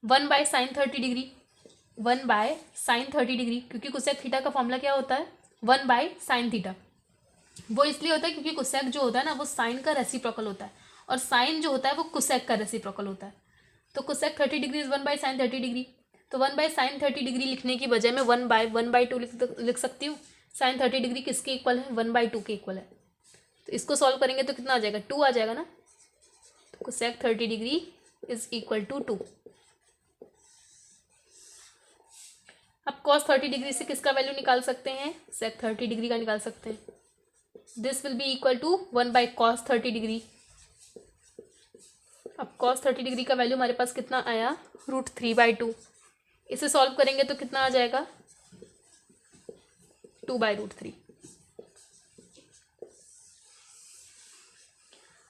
Speaker 1: 1/sin 30 degree, 1/sin 30 degree, क्योंकि कोसेक थीटा का फॉर्मूला क्या होता है, 1/sin थीटा। वो इसलिए होता है क्योंकि कोसेक जो होता है ना, वो साइन का रेसिप्रोकल होता है, और साइन जो होता है वो कोसेक का रेसिप्रोकल होता है। तो cosec 30 degree is 1/sin 30 degree. तो 1/sin 30 डिग्री लिखने की बजाय मैं 1/1/2 लिख सकती हूँ। साइन 30 डिग्री किसके इक्वल है, 1/2 के इक्वल है। तो इसको सॉल्व करेंगे तो कितना आ जाएगा, 2 आ जाएगा ना। तो cosec 30 degree is equal to 2। अब cos 30 डिग्री से किसका वैल्यू निकाल सकते हैं, sec 30 डिग्री का निकाल सकते हैं। This will be equal to 1/cos 30 degree. अब cos 30 डिग्री का वैल्यू हमारे पास कितना आया, √3/2। इसे सॉल्व करेंगे तो कितना आ जाएगा, 2/√3।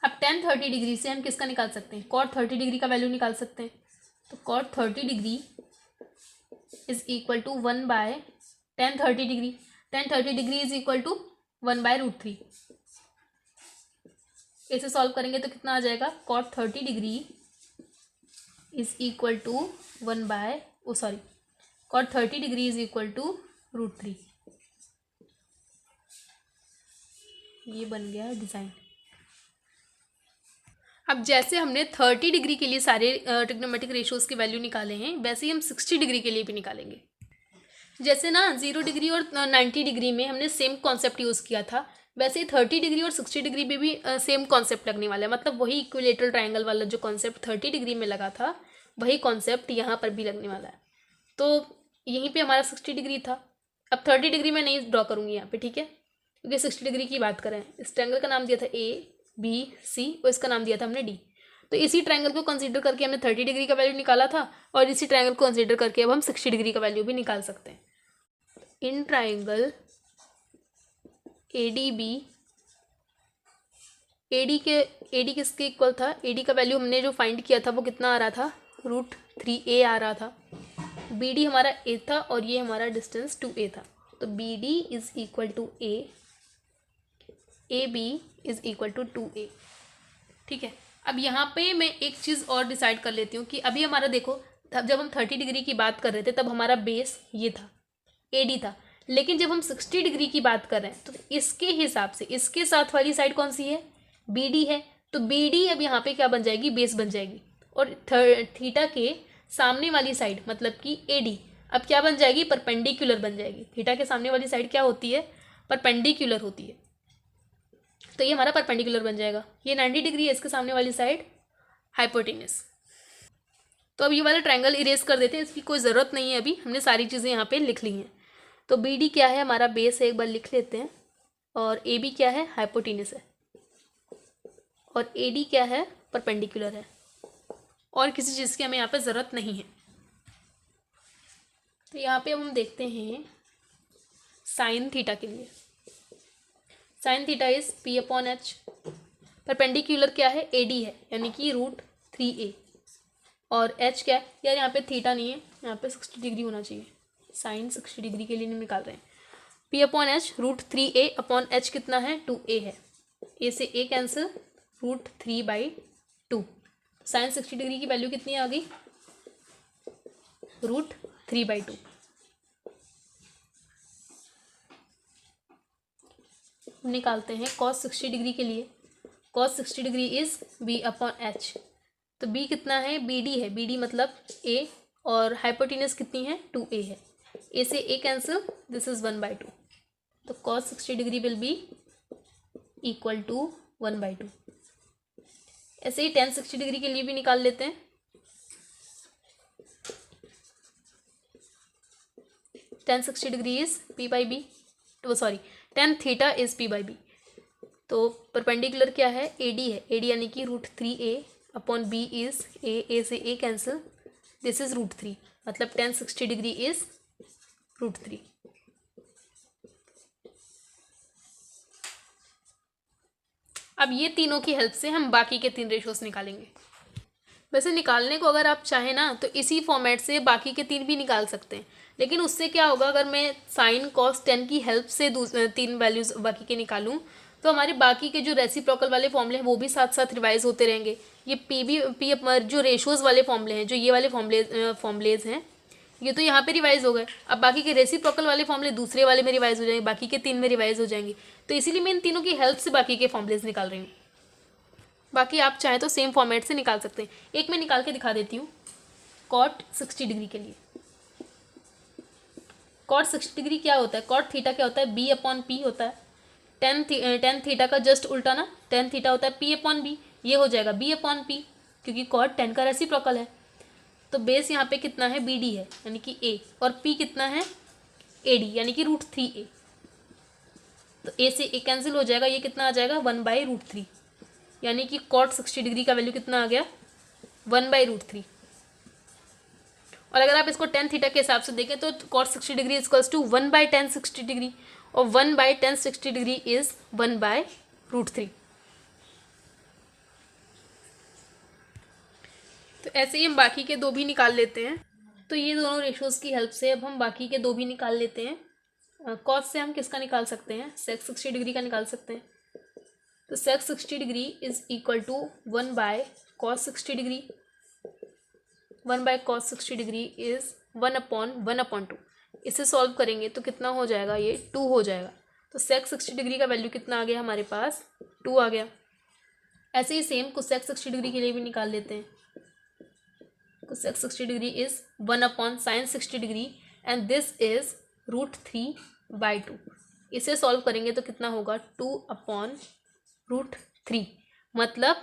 Speaker 1: अब tan 30 डिग्री से हम किसका निकाल सकते हैं, cot 30 डिग्री का वैल्यू निकाल सकते हैं। तो cot 30 degree is equal to 1/tan 30 degree. tan 30 degree is equal to 1/√3। इसे सॉल्व करेंगे तो कितना आ जाएगा, cot 30 degree is equal to cot 30 degree is equal to √3। ये बन गया डिज़ाइन। अब जैसे हमने 30 डिग्री के लिए सारे ट्रिग्नोमेट्रिक रेशियोज के वैल्यू निकाले हैं, वैसे ही हम 60 डिग्री के लिए भी निकालेंगे। जैसे ना 0 डिग्री और 90 डिग्री में हमने सेम कॉन्सेप्ट यूज़ किया था, वैसे ही 30 डिग्री और 60 डिग्री में भी सेम कॉन्सेप्ट लगने वाला है। मतलब वही इक्विलेटरल ट्रायंगल वाला जो कॉन्सेप्ट 30 डिग्री में लगा था, वही कॉन्सेप्ट यहाँ पर भी लगने वाला है। तो यहीं पे हमारा 60 डिग्री था। अब 30 डिग्री में नहीं ड्रॉ करूँगी यहाँ पे, ठीक है, क्योंकि 60 डिग्री की बात करें। इस ट्रायंगल का नाम दिया था ABC और इसका नाम दिया था हमने D। तो इसी ट्रायंगल को कंसीडर करके हमने 30 डिग्री का वैल्यू निकाला था, और इसी ट्रायंगल को कंसीडर करके अब हम 60 डिग्री का वैल्यू भी निकाल सकते हैं। इन ट्रायंगल ADB, AD किसके इक्वल था, AD का वैल्यू हमने जो फाइंड किया था वो कितना आ रहा था, √3a आ रहा था। BD हमारा A था और ये हमारा डिस्टेंस 2a था। तो BD is equal to A, AB is equal to 2a। ठीक है, अब यहाँ पे मैं एक चीज़ और डिसाइड कर लेती हूँ कि अभी हमारा देखो तब जब हम 30 डिग्री की बात कर रहे थे तब हमारा बेस ये था, AD था। लेकिन जब हम 60 डिग्री की बात कर रहे हैं तो इसके हिसाब से इसके साथ वाली साइड कौन सी है, BD है। तो BD अब यहाँ पे क्या बन जाएगी, बेस बन जाएगी। और थीटा के सामने वाली साइड मतलब कि AD अब क्या बन जाएगी, परपेंडिकुलर बन जाएगी। थीटा के सामने वाली साइड क्या होती है, परपेंडिकुलर होती है। तो ये हमारा परपेंडिकुलर बन जाएगा। ये 90 डिग्री है, इसके सामने वाली साइड हाइपोटेनस। तो अब ये वाला ट्रायंगल इरेज कर देते हैं, इसकी कोई ज़रूरत नहीं है, अभी हमने सारी चीज़ें यहाँ पे लिख ली हैं। तो BD क्या है, हमारा बेस है, एक बार लिख लेते हैं। और AB क्या है, हाइपोटेनस है। और AD क्या है, परपेंडिकुलर है। और किसी चीज़ की हमें यहाँ पे ज़रूरत नहीं है। तो यहाँ पे हम देखते हैं साइन थीटा के लिए। Sine theta is P/H। Perpendicular क्या है, AD है, यानी कि √3a। और H क्या है, यार यहाँ पे थीटा नहीं है, यहाँ पे 60 डिग्री होना चाहिए। साइन 60 डिग्री के लिए नहीं निकाल रहे हैं। P/H √3a/H कितना है, 2a है। A से a कैंसिल, √3/2। साइन 60 डिग्री की वैल्यू कितनी आ गई, √3/2। निकालते हैं cos 60 डिग्री के लिए। cos 60 degree is B/H। तो B कितना है, BD है, BD मतलब A। और हाइपोटेनस कितनी है, 2a है। A से a कैंसिल, दिस इज 1/2। तो cos 60 degree will be equal to 1/2। ऐसे ही tan 60 डिग्री के लिए भी निकाल लेते हैं। tan 60 डिग्री इज P/B, तो sorry tan theta is P/B। तो परपेंडिकुलर क्या है, AD है, AD यानी कि √3a/B इज A से a कैंसिल, दिस इज √3, मतलब tan 60 डिग्री इज √3। अब ये तीनों की हेल्प से हम बाकी के 3 रेशोस निकालेंगे। वैसे निकालने को अगर आप चाहें ना तो इसी फॉर्मेट से बाकी के 3 भी निकाल सकते हैं, लेकिन उससे क्या होगा, अगर मैं साइन कॉस 10 की हेल्प से 3 वैल्यूज़ बाकी के निकालूं तो हमारे बाकी के जो रेसिप्रोकल वाले फॉर्मूले हैं वो भी साथ साथ रिवाइज होते रहेंगे। ये पी जो रेशोज़ वाले फॉर्मूले हैं, जो ये वाले फॉर्मूलेज हैं, ये तो यहाँ पे रिवाइज हो गए। अब बाकी के रेसिप्रोकल वाले फॉर्मूले दूसरे वाले में रिवाइज हो जाएंगे, बाकी के 3 में रिवाइज हो जाएंगे। तो इसीलिए मैं इन तीनों की हेल्प से बाकी के फॉर्मूलेज निकाल रही हूँ। बाकी आप चाहें तो सेम फॉर्मेट से निकाल सकते हैं। एक मैं निकाल के दिखा देती हूँ कॉट 60 डिग्री के लिए। कॉट 60 डिग्री क्या होता है, कॉट थीटा क्या होता है, B/P होता है। टेन थीटा का जस्ट उल्टा ना, टेन थीटा होता है P/B, ये हो जाएगा B/P, क्योंकि कॉट 10 का रेसिप्रोकल है। तो बेस यहाँ पे कितना है, BD है, यानी कि A, और P कितना है, AD, यानी कि √3a। तो A से A कैंसिल हो जाएगा, ये कितना आ जाएगा, 1/√3, यानी कि कॉट 60 डिग्री का वैल्यू कितना आ गया, 1/√3। और अगर आप इसको tan थीटा के हिसाब से देखें तो cot 60 degree equals to 1/tan 60 degree, और 1/tan 60 डिग्री इज 1/√3। तो ऐसे ही हम बाकी के 2 भी निकाल लेते हैं। तो ये दोनों रेशोज़ की हेल्प से अब हम बाकी के 2 भी निकाल लेते हैं। कॉस से हम किसका निकाल सकते हैं, सेक 60 डिग्री का निकाल सकते हैं। तो sec 60 degree is equal to 1/cos 60 degree. 1/cos 60 degree is 1/1/2। इसे सॉल्व करेंगे तो कितना हो जाएगा, ये 2 हो जाएगा। तो सेक 60 डिग्री का वैल्यू कितना आ गया हमारे पास, 2 आ गया। ऐसे ही सेम कोसेक 60 डिग्री के लिए भी निकाल लेते हैं। Cosec 60 degree is 1/sin 60 degree and this is √3/2। इसे सॉल्व करेंगे तो कितना होगा, 2/√3, मतलब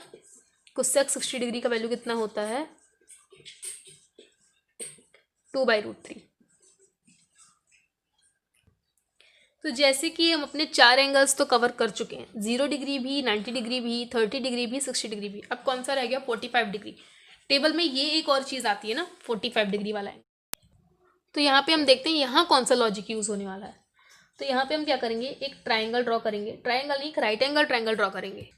Speaker 1: कोसेक 60 डिग्री का वैल्यू कितना होता है, 2/√3। तो जैसे कि हम अपने 4 एंगल्स तो कवर कर चुके हैं, 0 डिग्री भी, 90 डिग्री भी, 30 डिग्री भी, 60 डिग्री भी। अब कौन सा रह गया, 45 डिग्री। टेबल में ये एक और चीज़ आती है ना, 45 डिग्री वाला है। तो यहाँ पे हम देखते हैं यहाँ कौन सा लॉजिक यूज़ होने वाला है। तो यहाँ पे हम क्या करेंगे, एक ट्राइंगल ड्रॉ करेंगे, ट्राइंगल नहीं, एक राइट एंगल ट्राइंगल ड्रॉ करेंगे।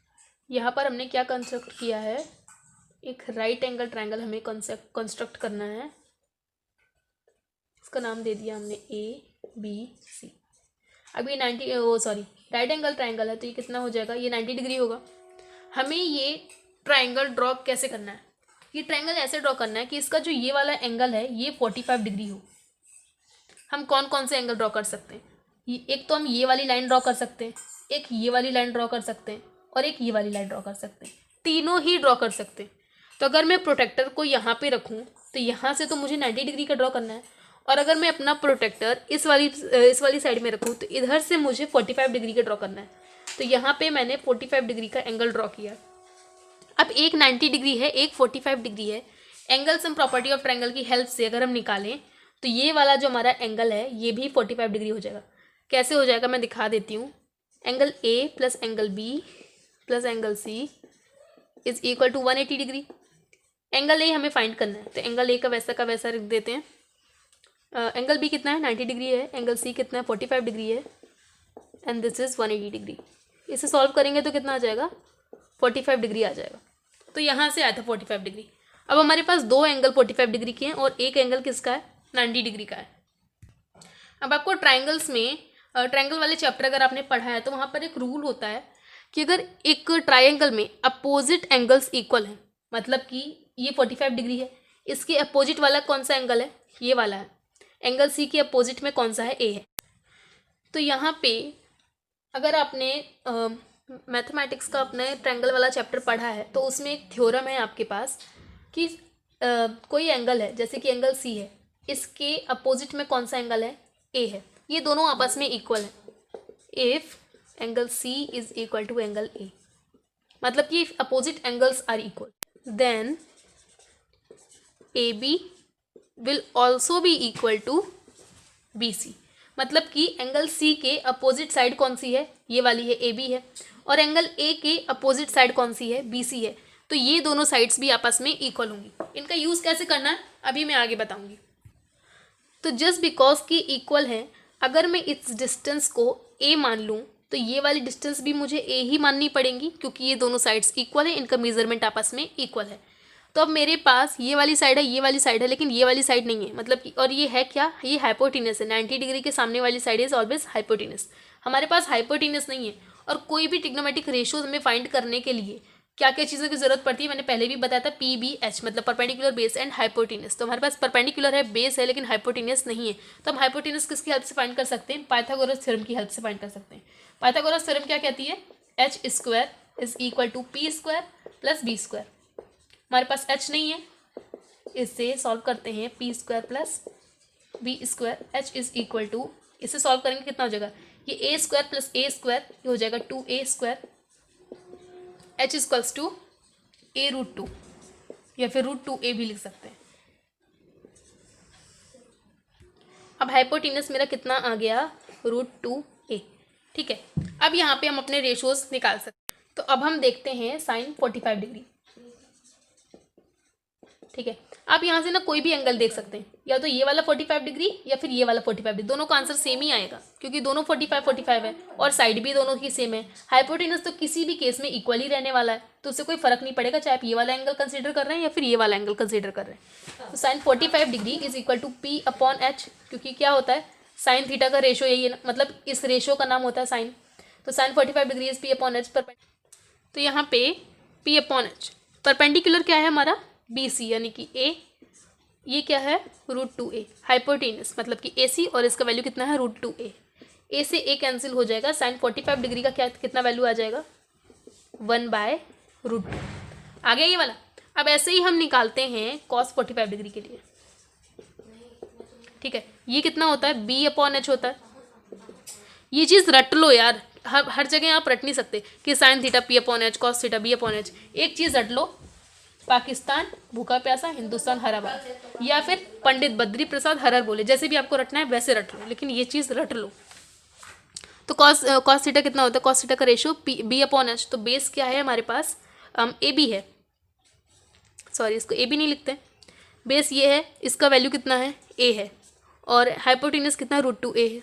Speaker 1: यहाँ पर हमने क्या कंस्ट्रक्ट किया है, एक राइट एंगल ट्राइंगल हमें कंस्ट्रक्ट करना है। इसका नाम दे दिया हमने ABC। अब ये 90 राइट एंगल ट्राइंगल है, तो ये कितना हो जाएगा, ये 90 डिग्री होगा। हमें ये ट्राइंगल ड्रॉ कैसे करना है, ये ट्रायंगल ऐसे ड्रॉ करना है कि इसका जो ये वाला एंगल है ये 45 डिग्री हो। हम कौन कौन से एंगल ड्रॉ कर सकते हैं? एक तो हम ये वाली लाइन ड्रॉ कर सकते हैं, एक ये वाली लाइन ड्रॉ कर सकते हैं और एक ये वाली लाइन ड्रॉ कर सकते हैं। तीनों ही ड्रॉ कर सकते हैं। तो अगर मैं प्रोटेक्टर को यहाँ पे रखूँ तो यहाँ से तो मुझे 90 डिग्री का ड्रॉ करना है, और अगर मैं अपना प्रोटेक्टर इस वाली साइड में रखूँ तो इधर से मुझे 45 डिग्री का ड्रॉ करना है। तो यहाँ पे मैंने 45 डिग्री का एंगल ड्रॉ किया। अब एक 90 डिग्री है, एक 45 डिग्री है। Angle sum property of triangle की हेल्प से अगर हम निकालें तो ये वाला जो हमारा एंगल है ये भी 45 डिग्री हो जाएगा। कैसे हो जाएगा मैं दिखा देती हूँ। Angle A plus angle B plus angle C is equal to 180 degree. Angle A हमें फाइंड करना है, तो एंगल ए का वैसा रख देते हैं। एंगल बी कितना है? 90 डिग्री है। एंगल सी कितना है? 45 डिग्री है। And this is 180 degree. इसे सॉल्व करेंगे तो कितना आ जाएगा? 45 डिग्री आ जाएगा। तो यहाँ से आया था 45 डिग्री। अब हमारे पास दो एंगल 45 डिग्री के हैं और एक एंगल किसका है? 90 डिग्री का है। अब आपको ट्रायंगल्स में ट्रायंगल वाले चैप्टर अगर आपने पढ़ा है तो वहाँ पर एक रूल होता है कि अगर एक ट्रायंगल में अपोजिट एंगल्स इक्वल हैं, मतलब कि ये 45 डिग्री है, इसके अपोजिट वाला कौन सा एंगल है? ये वाला है। एंगल सी के अपोजिट में कौन सा है? ए है। तो यहाँ पे अगर आपने मैथमेटिक्स का अपने ट्रायंगल वाला चैप्टर पढ़ा है तो उसमें एक थ्योरम है आपके पास कि कोई एंगल है, जैसे कि एंगल सी है, इसके अपोजिट में कौन सा एंगल है? ए है। ये दोनों आपस में इक्वल है। If angle C is equal to angle A, मतलब कि opposite angles are equal, then A B will also be equal to B C. मतलब कि एंगल सी के अपोजिट साइड कौन सी है? ये वाली है, ए बी है। और एंगल ए के अपोजिट साइड कौन सी है? बी सी है। तो ये दोनों साइड्स भी आपस में इक्वल होंगी। इनका यूज़ कैसे करना है अभी मैं आगे बताऊंगी। तो जस्ट बिकॉज कि इक्वल है, अगर मैं इस डिस्टेंस को ए मान लूँ तो ये वाली डिस्टेंस भी मुझे ए ही माननी पड़ेगी, क्योंकि ये दोनों साइड्स इक्वल है, इनका मेजरमेंट आपस में इक्वल है। तो अब मेरे पास ये वाली साइड है, ये वाली साइड है, लेकिन ये वाली साइड नहीं है, मतलब कि, और ये है क्या? ये हाइपोटेनस है। 90 डिग्री के सामने वाली साइड इज ऑलवेज हाइपोटेनस। हमारे पास हाइपोटेनस नहीं है। और कोई भी ट्रिग्नोमेट्रिक रेशियोज हमें फाइंड करने के लिए क्या क्या चीज़ों की जरूरत पड़ती है मैंने पहले भी बताया था, पी बी एच, मतलब परपेंडिकुलर बेस एंड हाइपोटेनस। तो हमारे पास परपेंडिकुलर है, बेस है, लेकिन हाइपोटेनस नहीं है। तो हम हाइपोटेनस किसकी हेल्प से फाइंड कर सकते हैं? पाइथागोरस थ्योरम की हेल्प से फाइंड कर सकते हैं। पाइथागोरस थ्योरम क्या कहती है? H square is equal to p square plus b square. हमारे पास एच नहीं है, इससे सॉल्व करते हैं। P square plus b square, h is equal to, इससे सॉल्व करेंगे कितना हो जाएगा? ये a square plus a square, ये हो जाएगा 2a square. H equals to a root 2 या फिर रूट 2a भी लिख सकते हैं। अब हाइपोटेनस मेरा कितना आ गया? Root 2a। ठीक है, अब यहाँ पे हम अपने रेशियोज निकाल सकते हैं। तो अब हम देखते हैं साइन 45 डिग्री। ठीक है, आप यहाँ से ना कोई भी एंगल देख सकते हैं, या तो ये वाला 45 डिग्री या फिर ये वाला 45 डिग्री। दोनों का आंसर सेम ही आएगा, क्योंकि दोनों 45 है और साइड भी दोनों की सेम है। हाइपोटेनस तो किसी भी केस में इक्वल ही रहने वाला है, तो उससे कोई फर्क नहीं पड़ेगा चाहे आप ये वाला एंगल कंसीडर कर रहे हैं या फिर ये वाला एंगल कंसीडर कर रहे हैं। तो sine 45 degree is equal to p upon h, क्योंकि क्या होता है? साइन थीटा का रेशो यही है, मतलब इस रेशो का नाम होता है साइन। तो sine 45 degree is P upon h. तो यहाँ पे पी अपॉन एच, परपेंडिकुलर क्या है हमारा? बी सी, यानी कि ए, ये क्या है? Root 2a। हाइपोटेनस मतलब कि ए सी, और इसका वैल्यू कितना है? Root 2a। ए से ए कैंसिल हो जाएगा। साइन 45 डिग्री का क्या कितना वैल्यू आ जाएगा? 1/√2 आ गया ये वाला। अब ऐसे ही हम निकालते हैं कॉस 45 डिग्री के लिए। ठीक है, ये कितना होता है? b अपॉन एच होता है। ये चीज़ रट लो यार, हर जगह आप रट नहीं सकते कि sine theta p upon h, cos theta b upon h. एक चीज़ रट लो, पाकिस्तान भूखा प्यासा, हिंदुस्तान हरा भरा, या फिर पंडित बद्री प्रसाद हरर बोले, जैसे भी आपको रटना है वैसे रट लो, लेकिन ये चीज़ रट लो। तो कॉस थीटा कितना होता है? कॉस थीटा का रेशो बी अपॉन एच। तो बेस क्या है हमारे पास? ए बी है, सॉरी इसको ए बी नहीं लिखते, बेस ये है, इसका वैल्यू कितना है? ए है, और हाइपोटेनस कितना? रूट 2a है।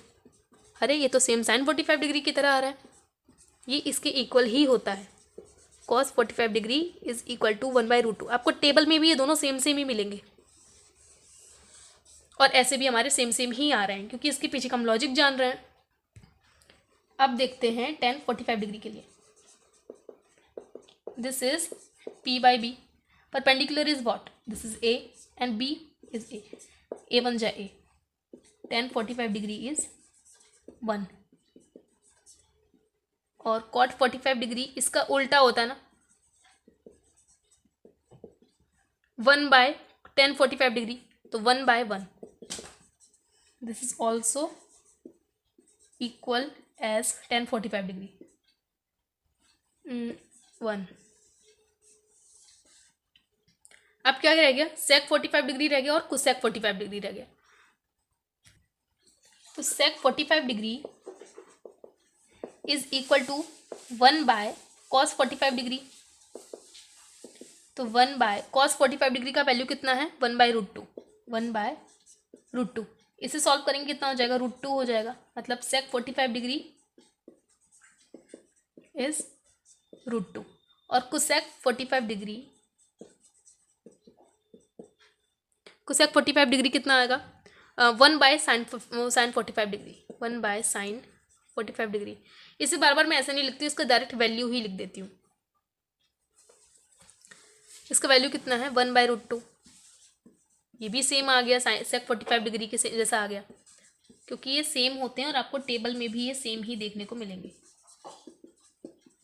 Speaker 1: अरे ये तो सेम साइन 45 डिग्री की तरह आ रहा है, ये इसके इक्वल ही होता है। Cos 45 degree is equal to 1/√2। आपको टेबल में भी ये दोनों सेम सेम ही मिलेंगे, और ऐसे भी हमारे सेम सेम ही आ रहे हैं, क्योंकि इसके पीछे का हम लॉजिक जान रहे हैं। अब देखते हैं tan 45 डिग्री के लिए। This is p/b। Perpendicular is what, this is a and b is a बन जाए ए, tan 45 डिग्री इज 1, और cot 45 डिग्री इसका उल्टा होता है ना, 1 बाय tan 45 डिग्री, तो 1 by 1, this is also equal as tan 45 degree 1। अब क्या रह गया, sec 45 डिग्री रह गया और cosec 45 डिग्री रह गया। तो sec 45 degree is equal to 1 by cos 45 degree, तो 1 बाय cos 45 डिग्री का वैल्यू कितना है, 1 by root two, 1 by root two. इसे सॉल्व करेंगे कितना हो जाएगा, रूट टू हो जाएगा, मतलब sec 45 degree is root two, और cosec 45 डिग्री, cosec 45 डिग्री कितना आएगा, 1 by sine 45 degree, 1 by sine 45 degree. इसे बार बार मैं ऐसे नहीं लिखती हूँ, इसका डायरेक्ट वैल्यू ही लिख देती हूँ। इसका वैल्यू कितना है, 1 बाय रूट टू, ये भी सेम आ गया sec 45 डिग्री के जैसा आ गया, क्योंकि ये सेम होते हैं और आपको टेबल में भी ये सेम ही देखने को मिलेंगे।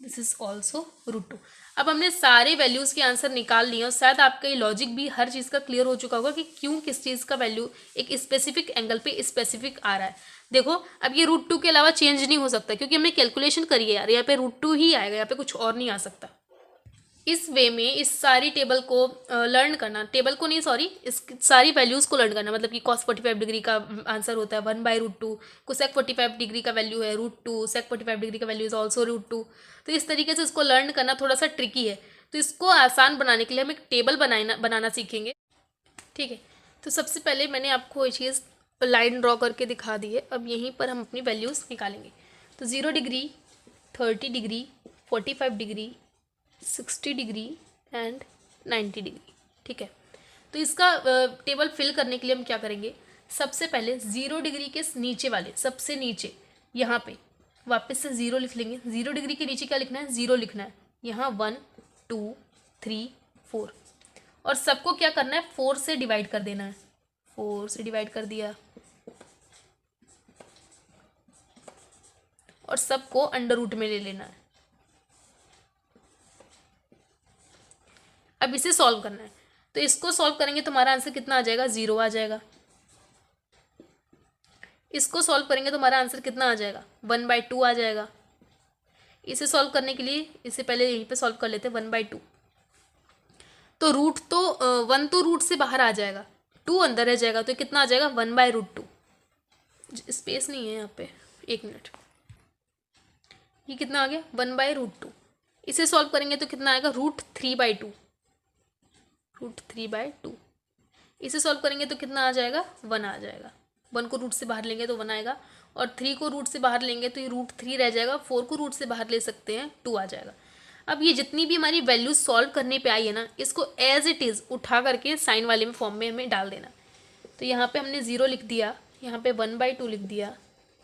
Speaker 1: This is also root two. अब हमने सारे वैल्यूज़ के आंसर निकाल लिए और शायद आपका ये लॉजिक भी हर चीज़ का क्लियर हो चुका होगा कि क्यों किस चीज़ का वैल्यू एक स्पेसिफिक एंगल पे स्पेसिफिक आ रहा है। देखो अब ये रूट टू के अलावा चेंज नहीं हो सकता, क्योंकि हमने कैलकुलेशन करी है यार, यहाँ पे रूट टू ही आएगा, यहाँ पे कुछ और नहीं आ सकता। इस वे में इस सारी टेबल को लर्न करना, टेबल को नहीं सॉरी, इस सारी वैल्यूज़ को लर्न करना, मतलब कि cos 45 डिग्री का आंसर होता है 1 by root two, cosec 45 degree का वैल्यू है रूट टू, sec 45 डिग्री का value is also root two. तो इस तरीके से इसको लर्न करना थोड़ा सा ट्रिकी है, तो इसको आसान बनाने के लिए हम एक टेबल बनाना सीखेंगे, ठीक है। तो सबसे पहले मैंने आपको ये चीज़ लाइन ड्रॉ करके दिखा दी है, अब यहीं पर हम अपनी वैल्यूज़ निकालेंगे। तो 0 degree, 30 degree, 45 degree, 60 degree and 90 degree, ठीक है। तो इसका टेबल फिल करने के लिए हम क्या करेंगे, सबसे पहले 0 डिग्री के नीचे वाले सबसे नीचे यहाँ पे वापस से 0 लिख लेंगे। 0 डिग्री के नीचे क्या लिखना है, 0 लिखना है। यहाँ 1 2 3 4, और सबको क्या करना है, 4 से डिवाइड कर देना है। 4 से डिवाइड कर दिया और सबको अंडर रूट में ले लेना है। अब इसे सॉल्व करना है, तो इसको सॉल्व करेंगे तो हमारा आंसर कितना आ जाएगा, 0 आ जाएगा। इसको सॉल्व करेंगे तो हमारा आंसर कितना आ जाएगा, 1 बाई 2 आ जाएगा। इसे सॉल्व करने के लिए इसे पहले यहीं पे सॉल्व कर लेते हैं, 1 बाई 2। तो रूट तो 1 तो रूट से बाहर आ जाएगा, 2 अंदर रह जाएगा, तो कितना आ जाएगा, 1 बाई रूट 2। स्पेस नहीं है यहाँ पे, 1 मिनट, ये कितना आ गया, 1 बाई रूट 2। इसे सॉल्व करेंगे तो कितना आएगा, रूट 3 बाई 2, रूट 3 बाई 2। इसे सॉल्व करेंगे तो कितना आ जाएगा, 1 आ जाएगा। 1 को रूट से बाहर लेंगे तो 1 आएगा, और 3 को रूट से बाहर लेंगे तो ये रूट 3 रह जाएगा। 4 को रूट से बाहर ले सकते हैं, 2 आ जाएगा। अब ये जितनी भी हमारी वैल्यूज सॉल्व करने पे आई है ना, इसको एज इट इज़ उठा करके साइन वाले में फॉर्म में हमें डाल देना। तो यहाँ पे हमने 0 लिख दिया, यहाँ पे 1 बाई 2 लिख दिया,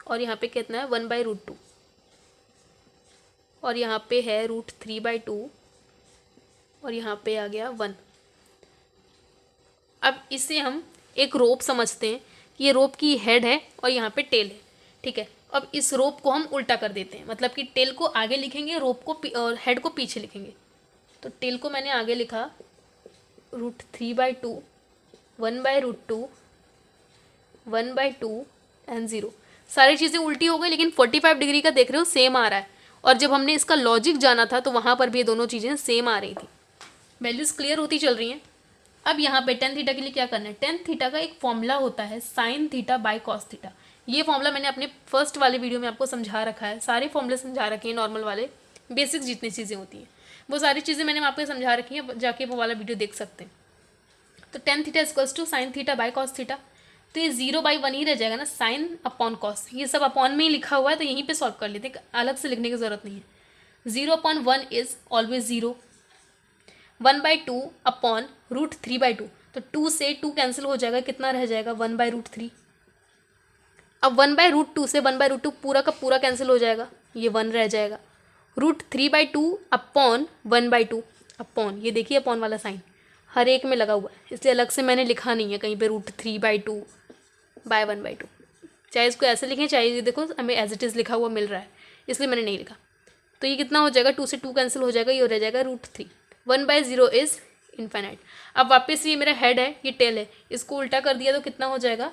Speaker 1: और यहाँ पे कितना है, 1 बाई रूट 2, और यहाँ पे है रूट 3 बाई 2, और यहाँ पे आ गया 1। अब इसे हम एक रोप समझते हैं कि ये रोप की हेड है और यहाँ पे टेल है, ठीक है। अब इस रोप को हम उल्टा कर देते हैं, मतलब कि टेल को आगे लिखेंगे, रोप को और हेड को पीछे लिखेंगे। तो टेल को मैंने आगे लिखा root 3 by 2, 1 by root 2, 1 by 2 and 0। सारी चीज़ें उल्टी हो गई, लेकिन 45 डिग्री का देख रहे हो सेम आ रहा है, और जब हमने इसका लॉजिक जाना था तो वहाँ पर भी ये दोनों चीज़ें सेम आ रही थी। वैल्यूज़ क्लियर होती चल रही हैं। अब यहाँ पे टेन थीटा के लिए क्या करना है, टेन थीटा का एक फॉर्मूला होता है sign theta by cos theta. ये फॉर्मूला मैंने अपने फर्स्ट वाले वीडियो में आपको समझा रखा है, सारे फॉर्मूले समझा रखे हैं, नॉर्मल वाले बेसिक्स जितनी चीज़ें होती हैं वो सारी चीज़ें मैंने आपको समझा रखी हैं, जाके वो वाला वीडियो देख सकते हैं। तो tan theta equals to sine theta by cos theta, तो ये 0 बाई 1 ही रह जाएगा ना, साइन अपॉन कॉस, ये सब अपॉन में ही लिखा हुआ है, तो यहीं पर सॉल्व कर लेते हैं, अलग से लिखने की ज़रूरत नहीं है। 0 upon 1 is always 0, 1 by 2 upon root 3 by 2, तो 2 से 2 कैंसिल हो जाएगा, कितना रह जाएगा, 1 बाई रूट 3। अब 1 बाई रूट 2 से 1 बाई रूट 2 पूरा का पूरा कैंसिल हो जाएगा, ये 1 रह जाएगा। Root 3 by 2 upon 1 by 2, upon, ये देखिए अपॉन वाला साइन, हर एक में लगा हुआ है, इसलिए अलग से मैंने लिखा नहीं है कहीं पे √3/2 बाय 1/2। चाहे इसको ऐसे लिखें, चाहे ये देखो हमें एज इट इज़ लिखा हुआ मिल रहा है, इसलिए मैंने नहीं लिखा। तो ये कितना हो जाएगा, 2 से 2 कैंसिल हो जाएगा, ये रह जाएगा √3। 1/0 इज़ इनफाइनाइट। अब वापस ये मेरा हेड है, ये टेल है, इसको उल्टा कर दिया तो कितना हो जाएगा,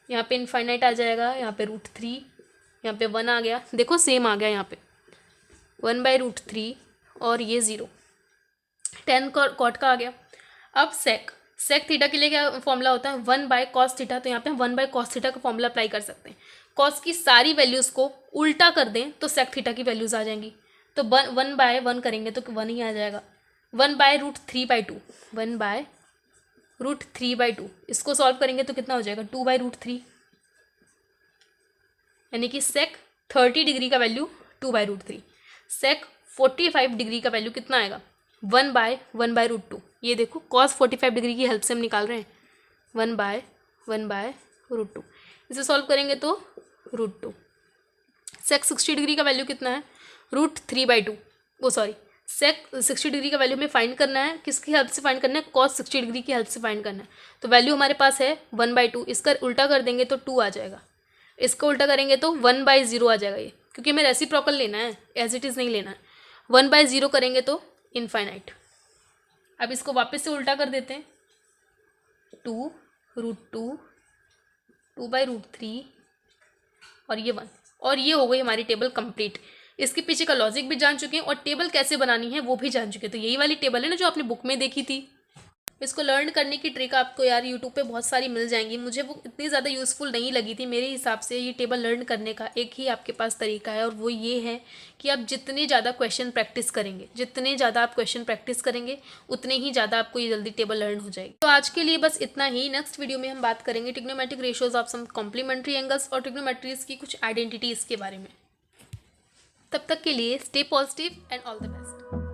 Speaker 1: यहाँ पे इनफाइनाइट आ जाएगा, यहाँ पे √3, यहाँ पे 1 आ गया, देखो सेम आ गया यहाँ पे 1/√3 और ये 0, 10 कॉट का आ गया। अब सेक थीटा के लिए क्या फॉर्मूला होता है, 1/cos थीटा, तो यहाँ पे हम 1/cos थीटा का फॉर्मूला अप्लाई कर सकते हैं। कॉस की सारी वैल्यूज़ को उल्टा कर दें तो सेक थीटा की वैल्यूज़ आ जाएंगी। तो 1/1 करेंगे तो 1 ही आ जाएगा। 1/√3/2, 1/√3/2, इसको सॉल्व करेंगे तो कितना हो जाएगा, 2/√3, यानी कि सेक 30 डिग्री का वैल्यू 2/√3, सेक 45 डिग्री का वैल्यू कितना आएगा, 1/1/√2। ये देखो cos 45 डिग्री की हेल्प से हम निकाल रहे हैं, 1/1/√2। इसे सॉल्व करेंगे तो √2। सेक 60 डिग्री का वैल्यू कितना है, √3/2, वो सॉरी, सेक 60 डिग्री का वैल्यू हमें फाइंड करना है, किसकी हेल्प से फाइंड करना है, cos 60 डिग्री की हेल्प से फाइंड करना है। तो वैल्यू हमारे पास है 1/2, इसका उल्टा कर देंगे तो 2 आ जाएगा, इसका उल्टा करेंगे तो 1/0 आ जाएगा ये, क्योंकि हमें रेसिप्रोकल लेना है, एज इट इज़ नहीं लेना है। 1/0 करेंगे तो इनफाइनाइट। अब इसको वापस से उल्टा कर देते हैं, 2 √2, 2/√3 और ये 1, और ये हो गई हमारी टेबल कंप्लीट। इसके पीछे का लॉजिक भी जान चुके हैं और टेबल कैसे बनानी है वो भी जान चुके हैं। तो यही वाली टेबल है ना जो आपने बुक में देखी थी। इसको लर्न करने की ट्रिक आपको यार यूट्यूब पे बहुत सारी मिल जाएंगी, मुझे वो इतनी ज़्यादा यूज़फुल नहीं लगी थी। मेरे हिसाब से ये टेबल लर्न करने का एक ही आपके पास तरीका है, और वो ये है कि आप जितने ज़्यादा क्वेश्चन प्रैक्टिस करेंगे, जितने ज़्यादा आप क्वेश्चन प्रैक्टिस करेंगे उतने ही ज़्यादा आपको ये जल्दी टेबल लर्न हो जाएगी। तो आज के लिए बस इतना ही। नेक्स्ट वीडियो में हम बात करेंगे trigonometric ratios of some complementary angles और ट्रिग्नोमेट्रीज की कुछ आइडेंटिटीज़ के बारे में। तब तक के लिए stay positive and all the best.